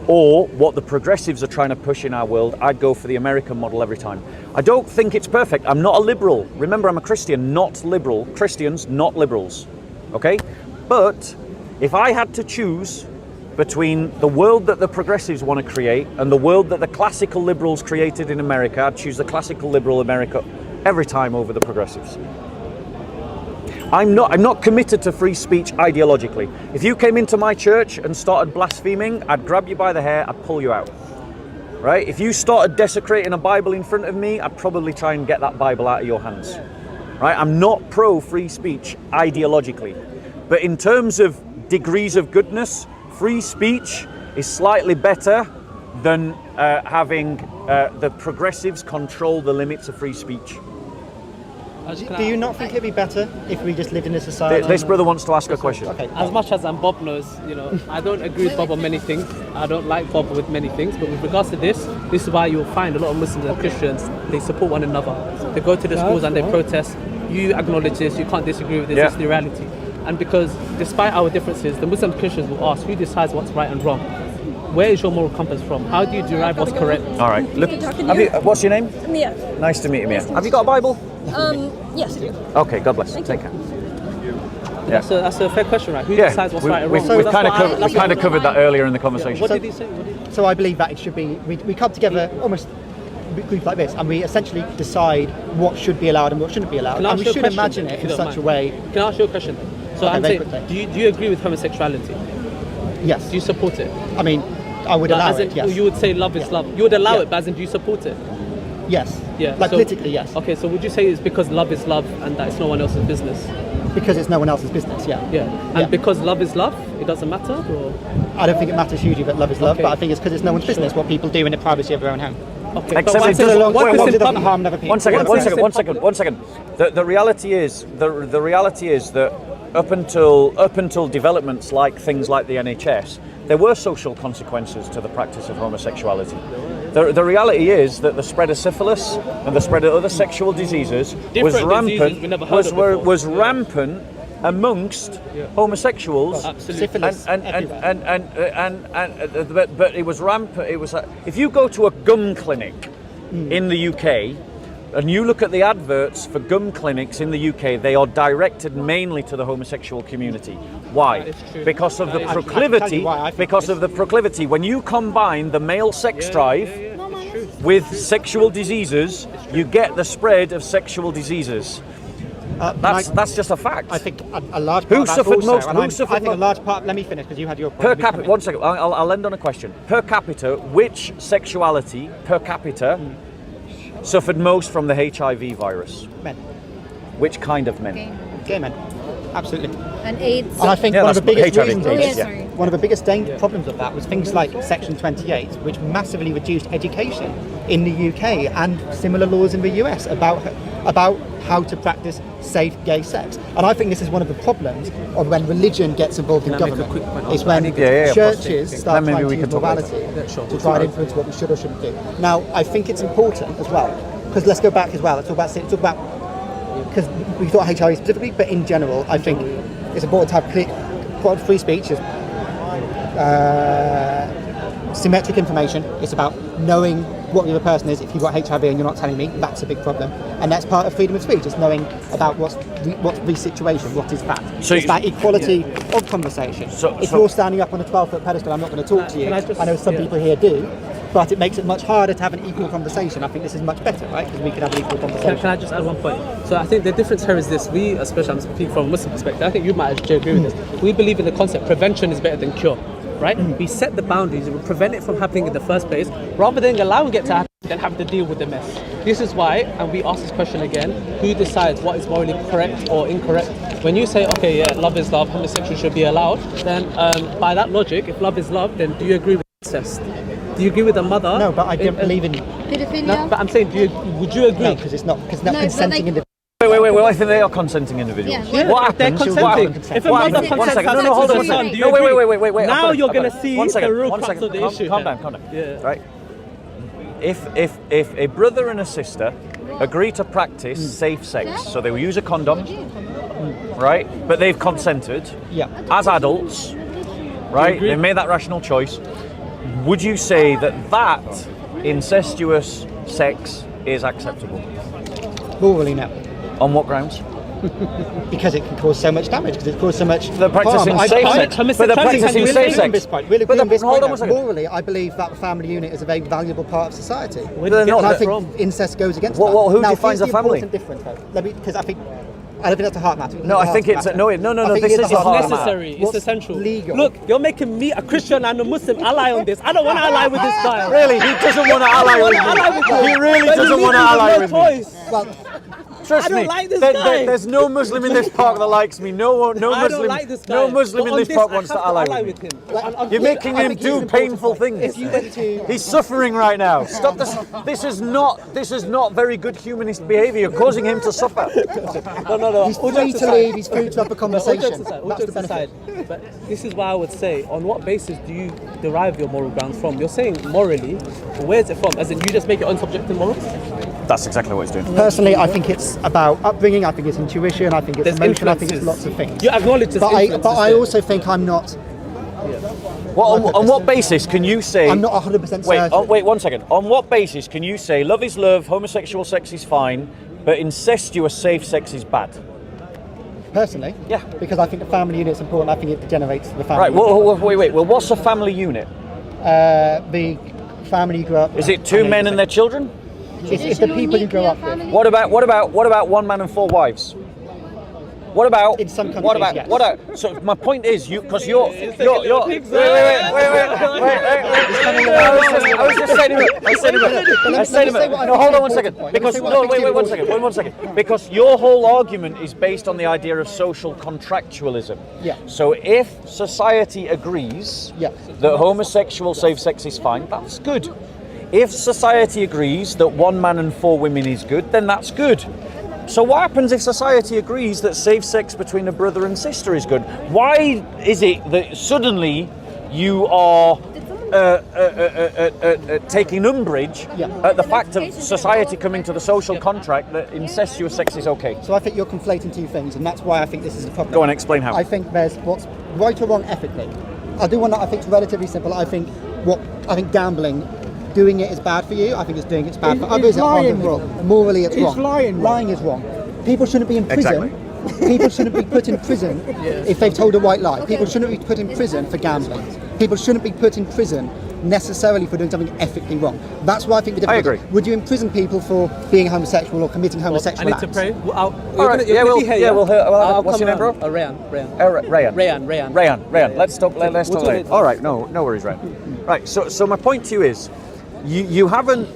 or what the progressives are trying to push in our world, I'd go for the American model every time. I don't think it's perfect. I'm not a liberal. Remember, I'm a Christian, not liberal. Christians, not liberals. Okay? But if I had to choose between the world that the progressives want to create and the world that the classical liberals created in America, I'd choose the classical liberal America every time over the progressives. I'm not committed to free speech ideologically. If you came into my church and started blaspheming, I'd grab you by the hair, I'd pull you out. Right? If you started desecrating a Bible in front of me, I'd probably try and get that Bible out of your hands. Right? I'm not pro free speech ideologically. But in terms of degrees of goodness, free speech is slightly better than having the progressives control the limits of free speech. Do you not think it'd be better if we just lived in a society? This brother wants to ask a question. Okay. As much as Bob knows, I don't agree with Bob on many things. I don't like Bob with many things. But with regards to this is why you'll find a lot of Muslims and Christians, they support one another. They go to the schools and they protest. You acknowledge this, you can't disagree with this, it's the reality. And because despite our differences, the Muslim Christians will ask, who decides what's right and wrong? Where is your moral compass from? How do you derive what's correct? All right. Look, what's your name? Mia. Nice to meet you, Mia. Have you got a Bible? Yes, I do. Okay, God bless. Take care. Yeah. That's a fair question, right? Who decides what's right and wrong? We've kind of covered that earlier in the conversation. What did he say? So I believe that it should be, we come together almost groups like this and we essentially decide what should be allowed and what shouldn't be allowed. And we should imagine it in such a way. Can I ask you a question? So I'm saying, do you agree with homosexuality? Yes. Do you support it? I mean, I would allow it, yes. You would say love is love. You would allow it, but as in, do you support it? Yes. Yeah. Like politically, yes. Okay, so would you say it's because love is love and that it's no one else's business? Because it's no one else's business, yeah. Yeah. And because love is love, it doesn't matter? Or? I don't think it matters hugely that love is love, but I think it's because it's no one's business what people do in the privacy of their own home. Okay. Except it doesn't harm other people. One second. The reality is that up until developments like things like the NHS, there were social consequences to the practice of homosexuality. The reality is that the spread of syphilis and the spread of other sexual diseases was rampant amongst homosexuals. Absolutely. Syphilis But it was rampant. It was if you go to a gum clinic in the UK and you look at the adverts for gum clinics in the UK, they are directed mainly to the homosexual community. Why? Because of the proclivity. Because of the proclivity. When you combine the male sex drive with sexual diseases, you get the spread of sexual diseases. That's just a fact. I think a large part who suffered most. I think a large part. Let me finish because you had your point. Per capita. One second. I'll end on a question. Per capita, which sexuality per capita suffered most from the HIV virus? Men. Which kind of men? Gay men. Absolutely. And AIDS. And I think one of the biggest reasons, sorry. one of the biggest problems of that was things like Section 28, which massively reduced education in the UK and similar laws in the US about how to practice safe gay sex. And I think this is one of the problems of when religion gets involved in government. It's when churches start trying to use morality to try and influence what we should or shouldn't do. Now, I think it's important as well, because let's go back as well. Let's talk about because we thought HIV specifically, but in general, I think it's important to have free speech is symmetric information. It's about knowing what the other person is. If you've got HIV and you're not telling me, that's a big problem. And that's part of freedom of speech. It's knowing about what's the situation, what is fact. So it's that equality of conversation. If you're standing up on a 12-foot pedestal, I'm not going to talk to you. I know some people here do. But it makes it much harder to have an equal conversation. I think this is much better, right? Because we can have an equal conversation. Can I just add one point? So I think the difference here is this. We, especially I'm speaking from a Muslim perspective, I think you might actually agree with this. We believe in the concept prevention is better than cure, right? We set the boundaries, we prevent it from happening in the first place, rather than allowing it to happen and having to deal with the mess. This is why, and we ask this question again, who decides what is morally correct or incorrect? When you say, okay, yeah, love is love, homosexual should be allowed, then by that logic, if love is love, then do you agree with incest? Do you agree with the mother? No, but I don't believe in. Pedophilia? No, but I'm saying, would you agree? No, because it's not No, consenting but in the. Wait, I think they are consenting individuals. Yeah. What They're happens? consenting. If a What mother happens? One consents second. to No, hold on her one son, second. do you No, agree? wait. Now I've you're got going it. to see One second, the real one crux second. of the issue. Calm here. down. Yeah. Right. If a brother and a sister agree to practice safe sex, so they will use a condom, right? But they've consented as adults, right? They've made that rational choice. Would you say that incestuous sex is acceptable? Morally, no. On what grounds? Because it can cause so much damage. Because it causes so much. They're practicing harm. safe sex. But they're practicing safe sex. Hold on one second. Morally, I believe that the family unit is a very valuable part of society. They're not. And I think incest goes against that. Who now, defines here's a family? The important difference, though. Because I don't think that's a heart matter. No, I think it's no. This is a It's heart necessary. matter. It's essential. Legal. Look, you're making me a Christian and a Muslim ally on this. I don't want to ally with this guy. Really, he doesn't want to ally with me. He really doesn't want to ally with me. Well, Trust I don't me, like this guy. there's no Muslim in this park that likes me. No I don't Muslim, like this guy. no Muslim But in on this this, park I wants to have ally with him. You're making him do painful things. If you went to He's suffering right now. Stop this. This is not very good humanist behaviour. You're causing him to suffer. No. he's free to leave, he's free to have a All conversation. jokes That's the benefit. aside, but this is why I would say, on what basis do you derive your moral grounds from? You're saying morally, but where's it from? As in, you just make your own subjective morals? That's exactly what he's doing. Personally, I think it's about upbringing, I think it's intuition, I think it's There's emotion, I think it's influences. lots of things. You acknowledge there's But influences I there. also think I'm not On what basis can you say? I'm not 100% certain. Wait 1 second. On what basis can you say love is love, homosexual sex is fine, but incestuous safe sex is bad? Personally, Yeah. because I think the family unit's important. I think it degenerates the family. Right. unit. Wait. Well, what's a family unit? The family you grew up. Is it two men and their children? It's the people you grow up with. What about one man and four wives? What about In some countries, what about yes. what about? So my point is, because you're wait. I was just saying a minute. No, hold on 1 second. Because no, wait 1 second. Wait 1 second. Because your whole argument is based on the idea of social contractualism. Yeah. So if society agrees Yeah. that homosexual safe sex is fine, that's good. If society agrees that one man and four women is good, then that's good. So what happens if society agrees that safe sex between a brother and sister is good? Why is it that suddenly you are taking umbrage at the fact of society coming to the social contract that incestuous sex is okay? So I think you're conflating two things, and that's why I think this is a problem. Go on, explain how. I think there's what's right or wrong ethically. I do one that I think is relatively simple. I think gambling, doing it is bad for you. I think it's doing it's bad for others. lying It's wrong. Morally, it's wrong. lying wrong. Lying is wrong. People shouldn't be in prison. People shouldn't be put in prison if they've told a white lie. People shouldn't be put in prison for gambling. People shouldn't be put in prison necessarily for doing something ethically wrong. That's why I think the difference. I agree. Would you imprison people for being homosexual or committing I homosexual need acts? to pray. All right. Yeah, we'll hear. What's your name, bro? Rayan. Rayan. Let's stop. Let's We'll stop. talk later. All right. No worries, Rayan. Right. So my point to you is, you haven't.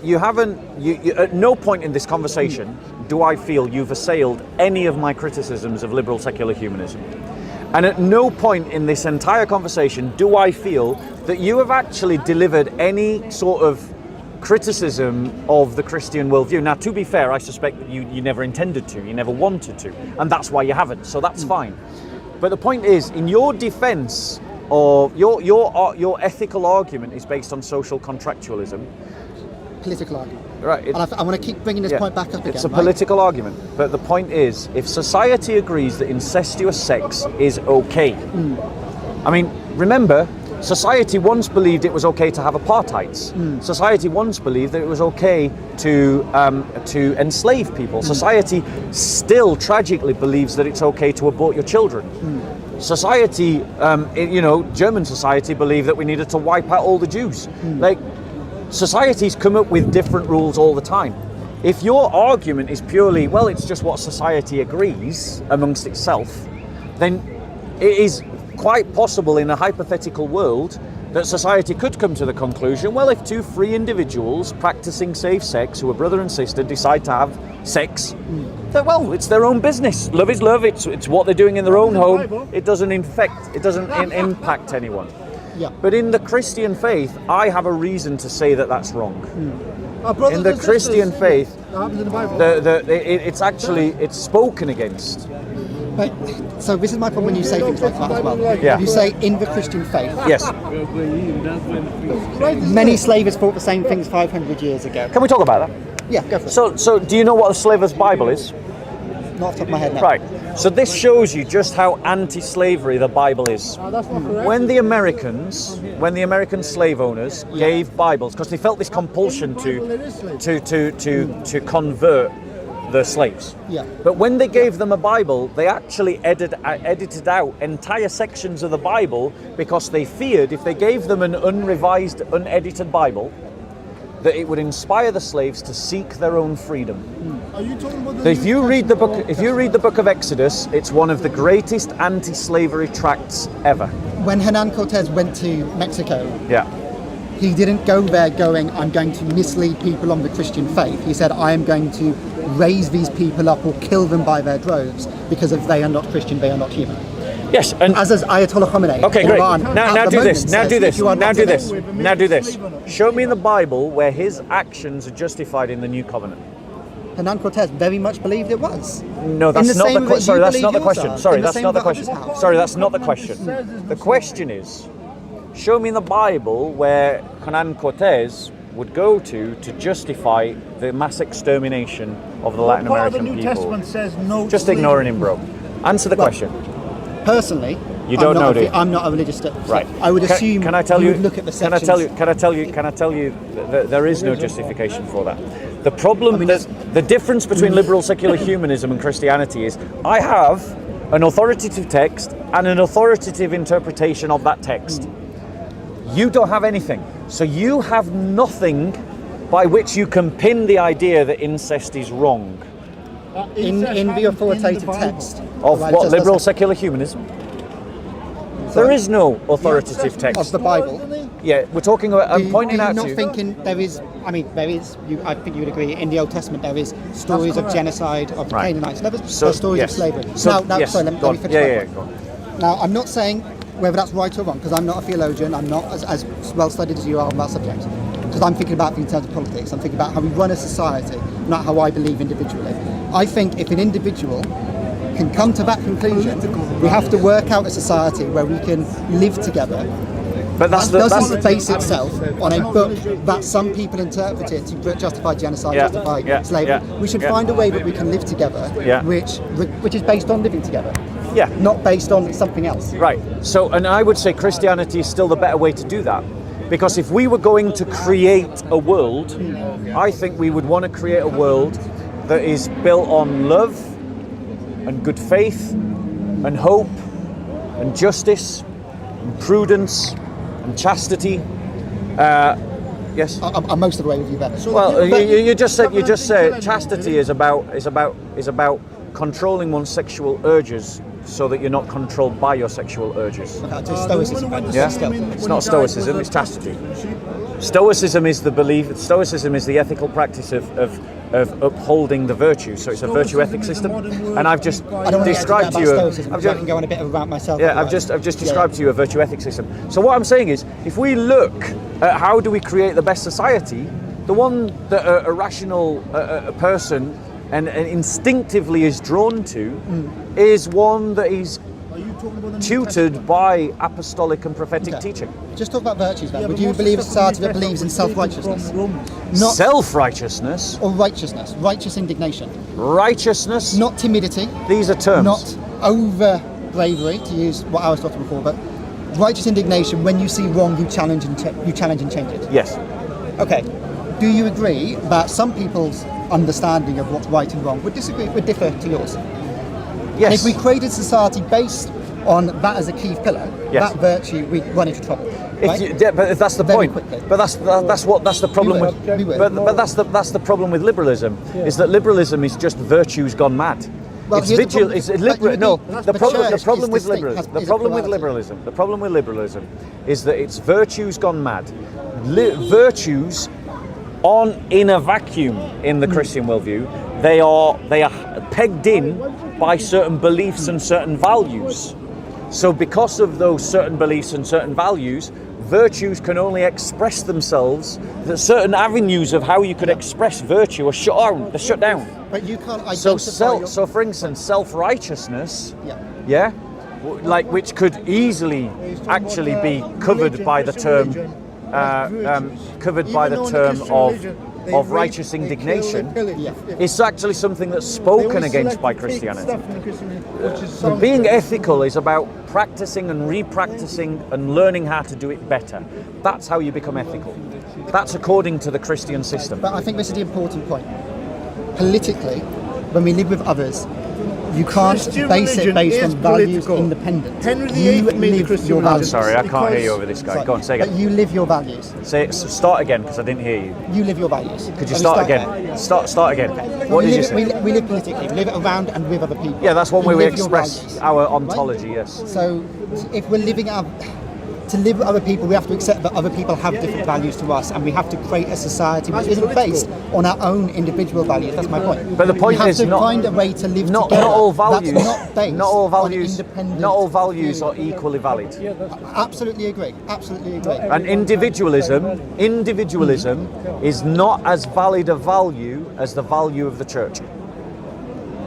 At no point in this conversation do I feel you've assailed any of my criticisms of liberal secular humanism. And at no point in this entire conversation do I feel that you have actually delivered any sort of criticism of the Christian worldview. Now, to be fair, I suspect that you never intended to, you never wanted to, and that's why you haven't, so that's fine. But the point is, in your defense of your ethical argument is based on social contractualism. Political argument. Right. And I want to keep bringing this point back up again. It's a political argument, but the point is, if society agrees that incestuous sex is okay, I mean, remember, society once believed it was okay to have apartheids. Society once believed that it was okay to enslave people. Society still tragically believes that it's okay to abort your children. Society, German society believed that we needed to wipe out all the Jews. Societies come up with different rules all the time. If your argument is purely, well, it's just what society agrees amongst itself, then it is quite possible in a hypothetical world that society could come to the conclusion, well, if two free individuals practicing safe sex who are brother and sister decide to have sex, then, well, it's their own business. Love is love. It's what they're doing in their own home. It doesn't impact anyone. Yeah. But in the Christian faith, I have a reason to say that that's wrong. Our brothers In the and Christian sisters, faith, that happens in the Bible. it's actually it's spoken against. But, so this is my problem when you say things like that as well. Yeah. You say in the Christian faith. Yes. Many slavers thought the same things 500 years ago. Can we talk about that? Yeah, go for it. So do you know what the Slaver's Bible is? Not off the top of my head now. Right. So this shows you just how anti-slavery the Bible is. When the American slave owners gave Bibles, because they felt this compulsion to convert the slaves. Yeah. But when they gave them a Bible, they actually edited out entire sections of the Bible because they feared if they gave them an unrevised, unedited Bible, that it would inspire the slaves to seek their own freedom. Are you talking about If you read the book of Exodus, it's one of the greatest anti-slavery tracts ever. When Hernan Cortez went to Mexico, Yeah. he didn't go there going, I'm going to mislead people on the Christian faith. He said, I am going to raise these people up or kill them by their droves because if they are not Christian, they are not human. Yes, and As is Ayatollah Khomeini. okay, great. Iran Now at the do this. moment Now says, do this. if you are Now not do human- this. Now do this. Show me in the Bible where his actions are justified in the new covenant. Hernan Cortez very much believed it was. No, In that's the not same the way question. Sorry, you that's not the believe yours question. are, Sorry, in the that's same not the way question. others have. Sorry, that's not the question. The question is, show me in the Bible where Hernan Cortez would go to justify the mass extermination of the Latin Part of the American New people. Testament says no. Just slavery. ignoring him, bro. Answer the question. Personally, You don't know, do you? I'm not a religious. Right. I would assume Can I tell you you? would look at the Can I sections. tell you that there is no justification for that. The problem, I mean, the difference between liberal secular humanism and Christianity is, I have an authoritative text and an authoritative interpretation of that text. You don't have anything, so you have nothing by which you can pin the idea that incest is wrong. in the authoritative text Of right, what, just liberal as- secular humanism? There is no authoritative of text. the Bible. Yeah, we're talking about. I'm pointing out not to you. thinking there is. I mean, there is. I think you would agree. In the Old Testament, there is stories of genocide of the Right. Canaanites. There So, are stories yes. of slavery. So, now, yes, sorry, let me go on. finish. Yeah, my yeah, point. go on. Now, I'm not saying whether that's right or wrong because I'm not a theologian. I'm not as well studied as you are on that subject. Because I'm thinking about things in terms of politics. I'm thinking about how we run a society, not how I believe individually. I think if an individual can come to that conclusion, we have to work out a society where we can live together. But that's That the doesn't base itself on a book that some people interpret it to justify genocide, Yeah, justify yeah, slavery. yeah, We should yeah. find a way that we can live together, Yeah. which is based on living together, Yeah. not based on something else. Right. So, and I would say Christianity is still the better way to do that. Because if we were going to create a world, I think we would want to create a world that is built on love and good faith and hope and justice and prudence and chastity. Yes. I'm most of the way with you there. Well, you just said chastity is about controlling one's sexual urges so that you're not controlled by your sexual urges. Stoicism. Yeah, it's not stoicism, it's chastity. Stoicism is the belief. Stoicism is the ethical practice of upholding the virtues. So it's a virtue ethic system, and I've just I don't want described to to get you. about Stoicism, because I can go on a bit of a rant myself. Yeah, I've just described to you a virtue ethic system. So what I'm saying is, if we look at how do we create the best society, the one that a rational person and instinctively is drawn to is one that is tutored by apostolic and prophetic teaching. Just talk about virtues then. Would you believe a society that believes in self-righteousness? Not Self-righteousness, or righteousness, righteous indignation. righteousness, Not timidity, these are terms. not over bravery, to use what Aristotle would call, but righteous indignation. When you see wrong, you challenge and change it. Yes. Okay. Do you agree that some people's understanding of what's right and wrong would differ to yours? And Yes. if we created society based on that as a key pillar, Yes. that virtue, we run into trouble. Right? But that's the Very point. quickly. But that's the problem We with. would. But that's the problem with liberalism. Is that liberalism is just virtues gone mad. Well, It's here's the vigil. problem. It's But liberal. you No, would be- the the problem. The church problem is with distinct, liberalism. has- is a plurality. The problem with liberalism is that it's virtues gone mad. Virtues aren't in a vacuum in the Christian worldview. They are pegged in by certain beliefs and certain values. So because of those certain beliefs and certain values, virtues can only express themselves, that certain avenues of how you could express virtue are shut down. But you can't identify So for instance, self-righteousness, which could easily actually be covered by the term of righteous indignation, is actually something that's spoken against by Christianity. Being ethical is about practicing and repracticing and learning how to do it better. That's how you become ethical. That's according to the Christian system. But I think this is the important point. Politically, when we live with others, you can't base it based on values independent. You live your values. I'm sorry, I can't hear you over this guy. Go on, say again. But you live your values. Start again, because I didn't hear you. You live your values. Could you start again? Start again. What did you say? We live politically. We live around and with other people. Yeah, that's one way we express our ontology, yes. So if we're living to live with other people, we have to accept that other people have different values to us, and we have to create a society which isn't based on our own individual values. That's my point. But the point is, we have to find a way to live together. Not all values. That's not based on independent. Not all values are equally valid. Absolutely agree. Absolutely agree. And individualism is not as valid a value as the value of the church.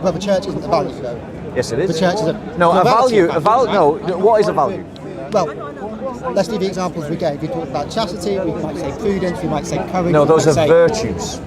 Well, the church isn't a value, though. Yes, it is. The church is a value. No, what is a value? Well, let's do the examples we gave. We talked about chastity, we might say prudence, we might say courage. No, those are virtues.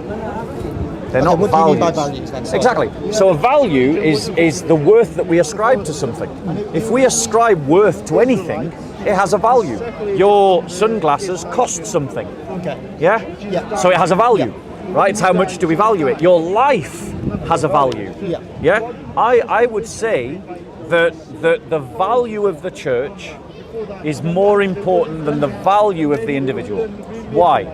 They're not what values. Do you mean by values then? Sorry. Exactly. So a value is the worth that we ascribe to something. If we ascribe worth to anything, it has a value. Your sunglasses cost something. Okay. Yeah? Yeah. So it has a value, right? It's how much do we value it? Your life has a value. Yeah. Yeah? I would say that the value of the church is more important than the value of the individual. Why?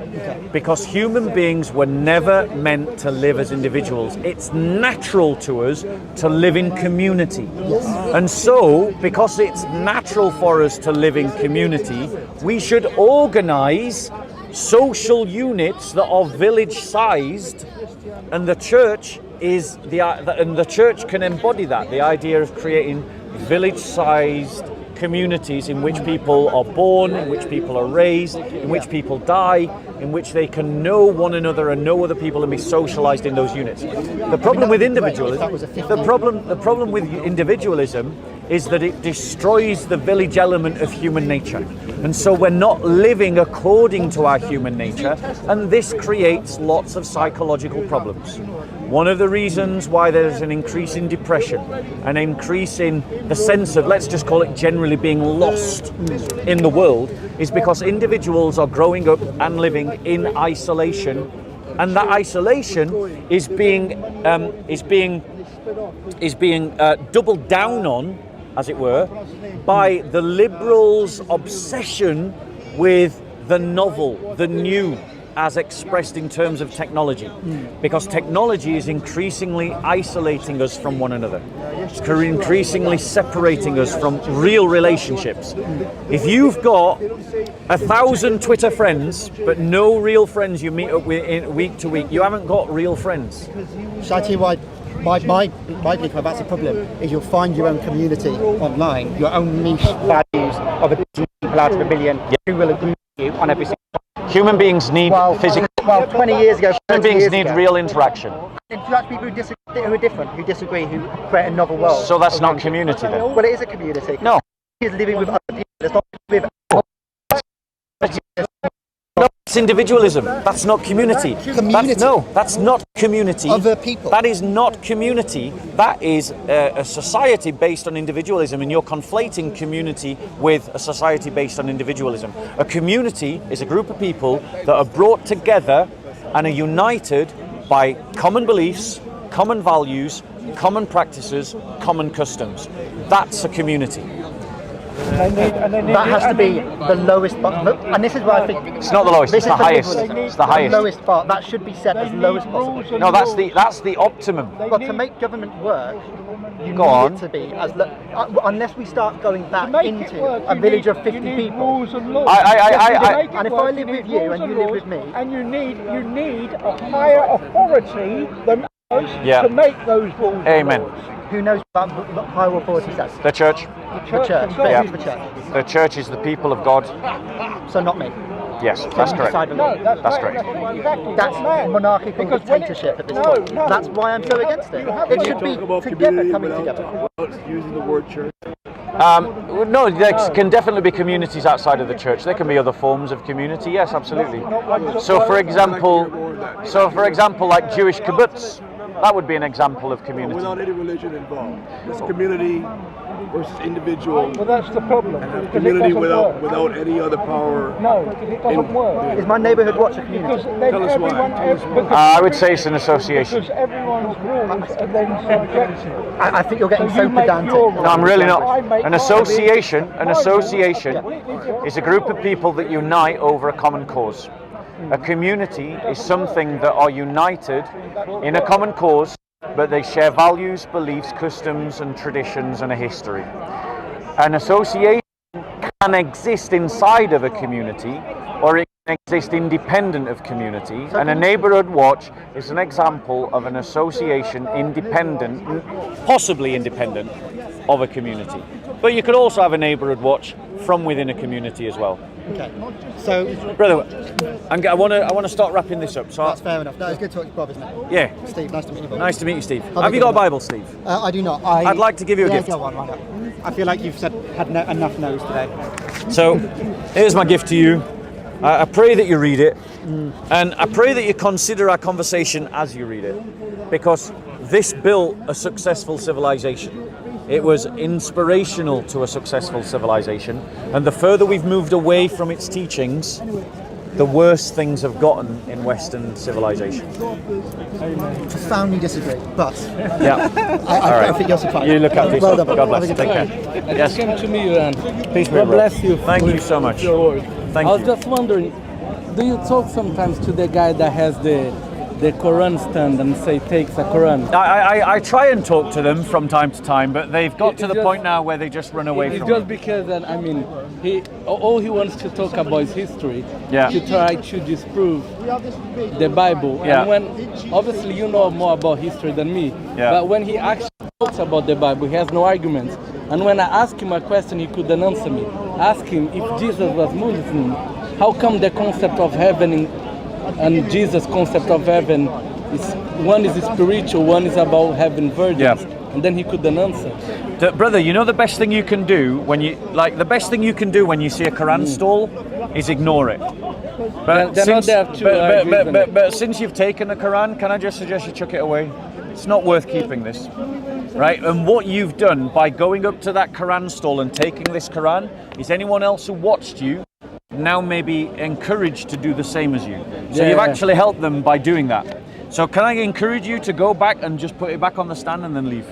Because human beings were never meant to live as individuals. It's natural to us to live in community. Yes. And so, because it's natural for us to live in community, we should organize social units that are village-sized, and the church can embody that. The idea of creating village-sized communities in which people are born, in which people are raised, in which people die, in which they can know one another and know other people and be socialized in those units. The problem with individualism, the problem with individualism is that it destroys the village element of human nature. And so we're not living according to our human nature, and this creates lots of psychological problems. One of the reasons why there's an increase in depression, an increase in the sense of, let's just call it generally being lost in the world, is because individuals are growing up and living in isolation, and that isolation is being doubled down on, as it were, by the liberals' obsession with the novel, the new, as expressed in terms of technology, because technology is increasingly isolating us from one another. It's increasingly separating us from real relationships. If you've got 1,000 Twitter friends, but no real friends you meet up with week to week, you haven't got real friends. Shall I tell you why? My belief about that's a problem is you'll find your own community online, your own niche values of a people out of a million who will agree with you on every single. Human beings need physical. Well, 20 years ago, human beings need real interaction. Interact people who are different, who disagree, who create a novel world. So that's not community then? Well, it is a community. No. It's living with other people. It's not with. No, it's individualism. That's not community. That's not community. Other people. That is not community. That is a society based on individualism, and you're conflating community with a society based on individualism. A community is a group of people that are brought together and are united by common beliefs, common values, common practices, common customs. That's a community. That has to be the lowest bar, and this is where I think it's not the lowest. It's the highest. It's the highest. Lowest bar. That should be set as low as possible. No, that's the optimum. But to make government work, you Go need on. it to be as unless we start going back into a village of 50 people. And if I live with you and you live with me, and you need a higher authority than us to make those rules. Amen. Who knows about higher authority says? The church. The church. Yeah. Who's the church? The church is the people of God. So not me. Yes, that's correct. That's correct. That's monarchical dictatorship at this point. That's why I'm so against it. It should be together, coming together. Using the word church. No, there can definitely be communities outside of the church. There can be other forms of community. Yes, absolutely. So, for example, like Jewish kibbutz, that would be an example of community. Without any religion involved. It's community versus individual. Well, that's the problem. And community without any other power. No, because it doesn't work. Is my neighbourhood watch a community? Tell us why. I would say it's an association. Because everyone's rules are then subjective. I think you're getting so pedantic. No, I'm really not. An association is a group of people that unite over a common cause. A community is something that are united in a common cause, but they share values, beliefs, customs and traditions and a history. An association can exist inside of a community, or it can exist independent of community, and a neighbourhood watch is an example of an association independent, possibly independent, of a community. But you could also have a neighbourhood watch from within a community as well. Okay. So, brother, I want to start wrapping this up. So that's fair enough. No, it's good talking to Bob, isn't it? Yeah. Steve, nice to meet you. Bob. Nice to meet you, Steve. Have you got a Bible, Steve? I do not. I'd like to give you a gift. Go on, why not? I feel like you've had enough no's today. So, here's my gift to you. I pray that you read it, and I pray that you consider our conversation as you read it, because this built a successful civilization. It was inspirational to a successful civilization, and the further we've moved away from its teachings, the worse things have gotten in Western civilization. Profoundly disagree, but yeah, I think you're surprised. You look after yourself. Well done, God bless. Have Take a care. good day. Yes. Came to me and Peace be, God bro. bless you. Thank you so much. Your work. Thank I was you. just wondering, do you talk sometimes to the guy that has the Quran stand and say takes a Quran? I try and talk to them from time to time, but they've got to the point now where they just run away It's from just it. because, I mean, all he wants to talk about is history. Yeah. To try to disprove the Bible. Yeah. And when, obviously you know more about history than me, Yeah. but when he actually talks about the Bible, he has no arguments. And when I ask him a question, he couldn't answer me. Ask him if Jesus was Muslim, how come the concept of heaven and Jesus' concept of heaven one is spiritual, one is about having virgins, and then he couldn't answer. Brother, you know the best thing you can do when you see a Quran stall is ignore it. But but since you've taken the Quran, can I just suggest you chuck it away? It's not worth keeping this, right? And what you've done by going up to that Quran stall and taking this Quran is anyone else who watched you now may be encouraged to do the same as you. So you've actually helped them by doing that. So can I encourage you to go back and just put it back on the stand and then leave?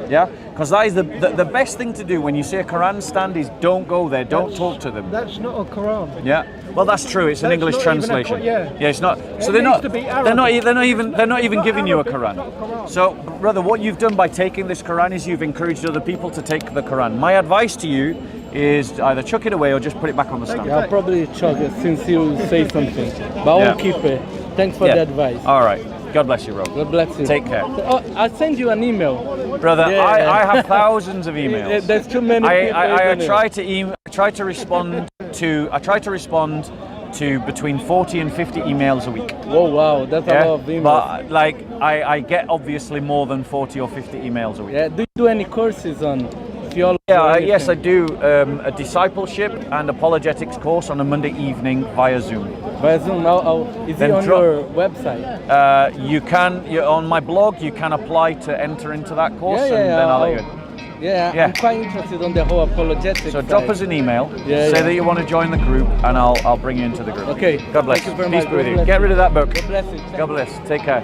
Yeah? Because that is the best thing to do when you see a Quran stand is don't go there, don't talk to them. That's not a Quran. Yeah. Well, that's true. It's an English translation. Yeah, it's not. So they're not even giving you a Quran. So, brother, what you've done by taking this Quran is you've encouraged other people to take the Quran. My advice to you is either chuck it away or just put it back on the stand. Yeah, I'll probably chuck it since you say something, but I won't keep it. Thanks for the advice. All right. God bless you, Rob. God bless you. Take care. Oh, I'll send you an email. Brother, I have thousands of emails. There's too many people. I try to respond to between 40 and 50 emails a week. Oh wow, that's a lot of emails. But like I get obviously more than 40 or 50 emails a week. Yeah, do you do any courses on theology? Yeah, yes, I do a discipleship and apologetics course on a Monday evening via Zoom. Via Zoom? Is it on your website? On my blog, you can apply to enter into that course, and then I'll let you in. Yeah, I'm quite interested on the whole apologetics. So drop us an email, say that you want to join the group, and I'll bring you into the group. Okay. God bless. Thank you very Peace much. be with you. Get rid of that book. God bless you. God bless. Take care.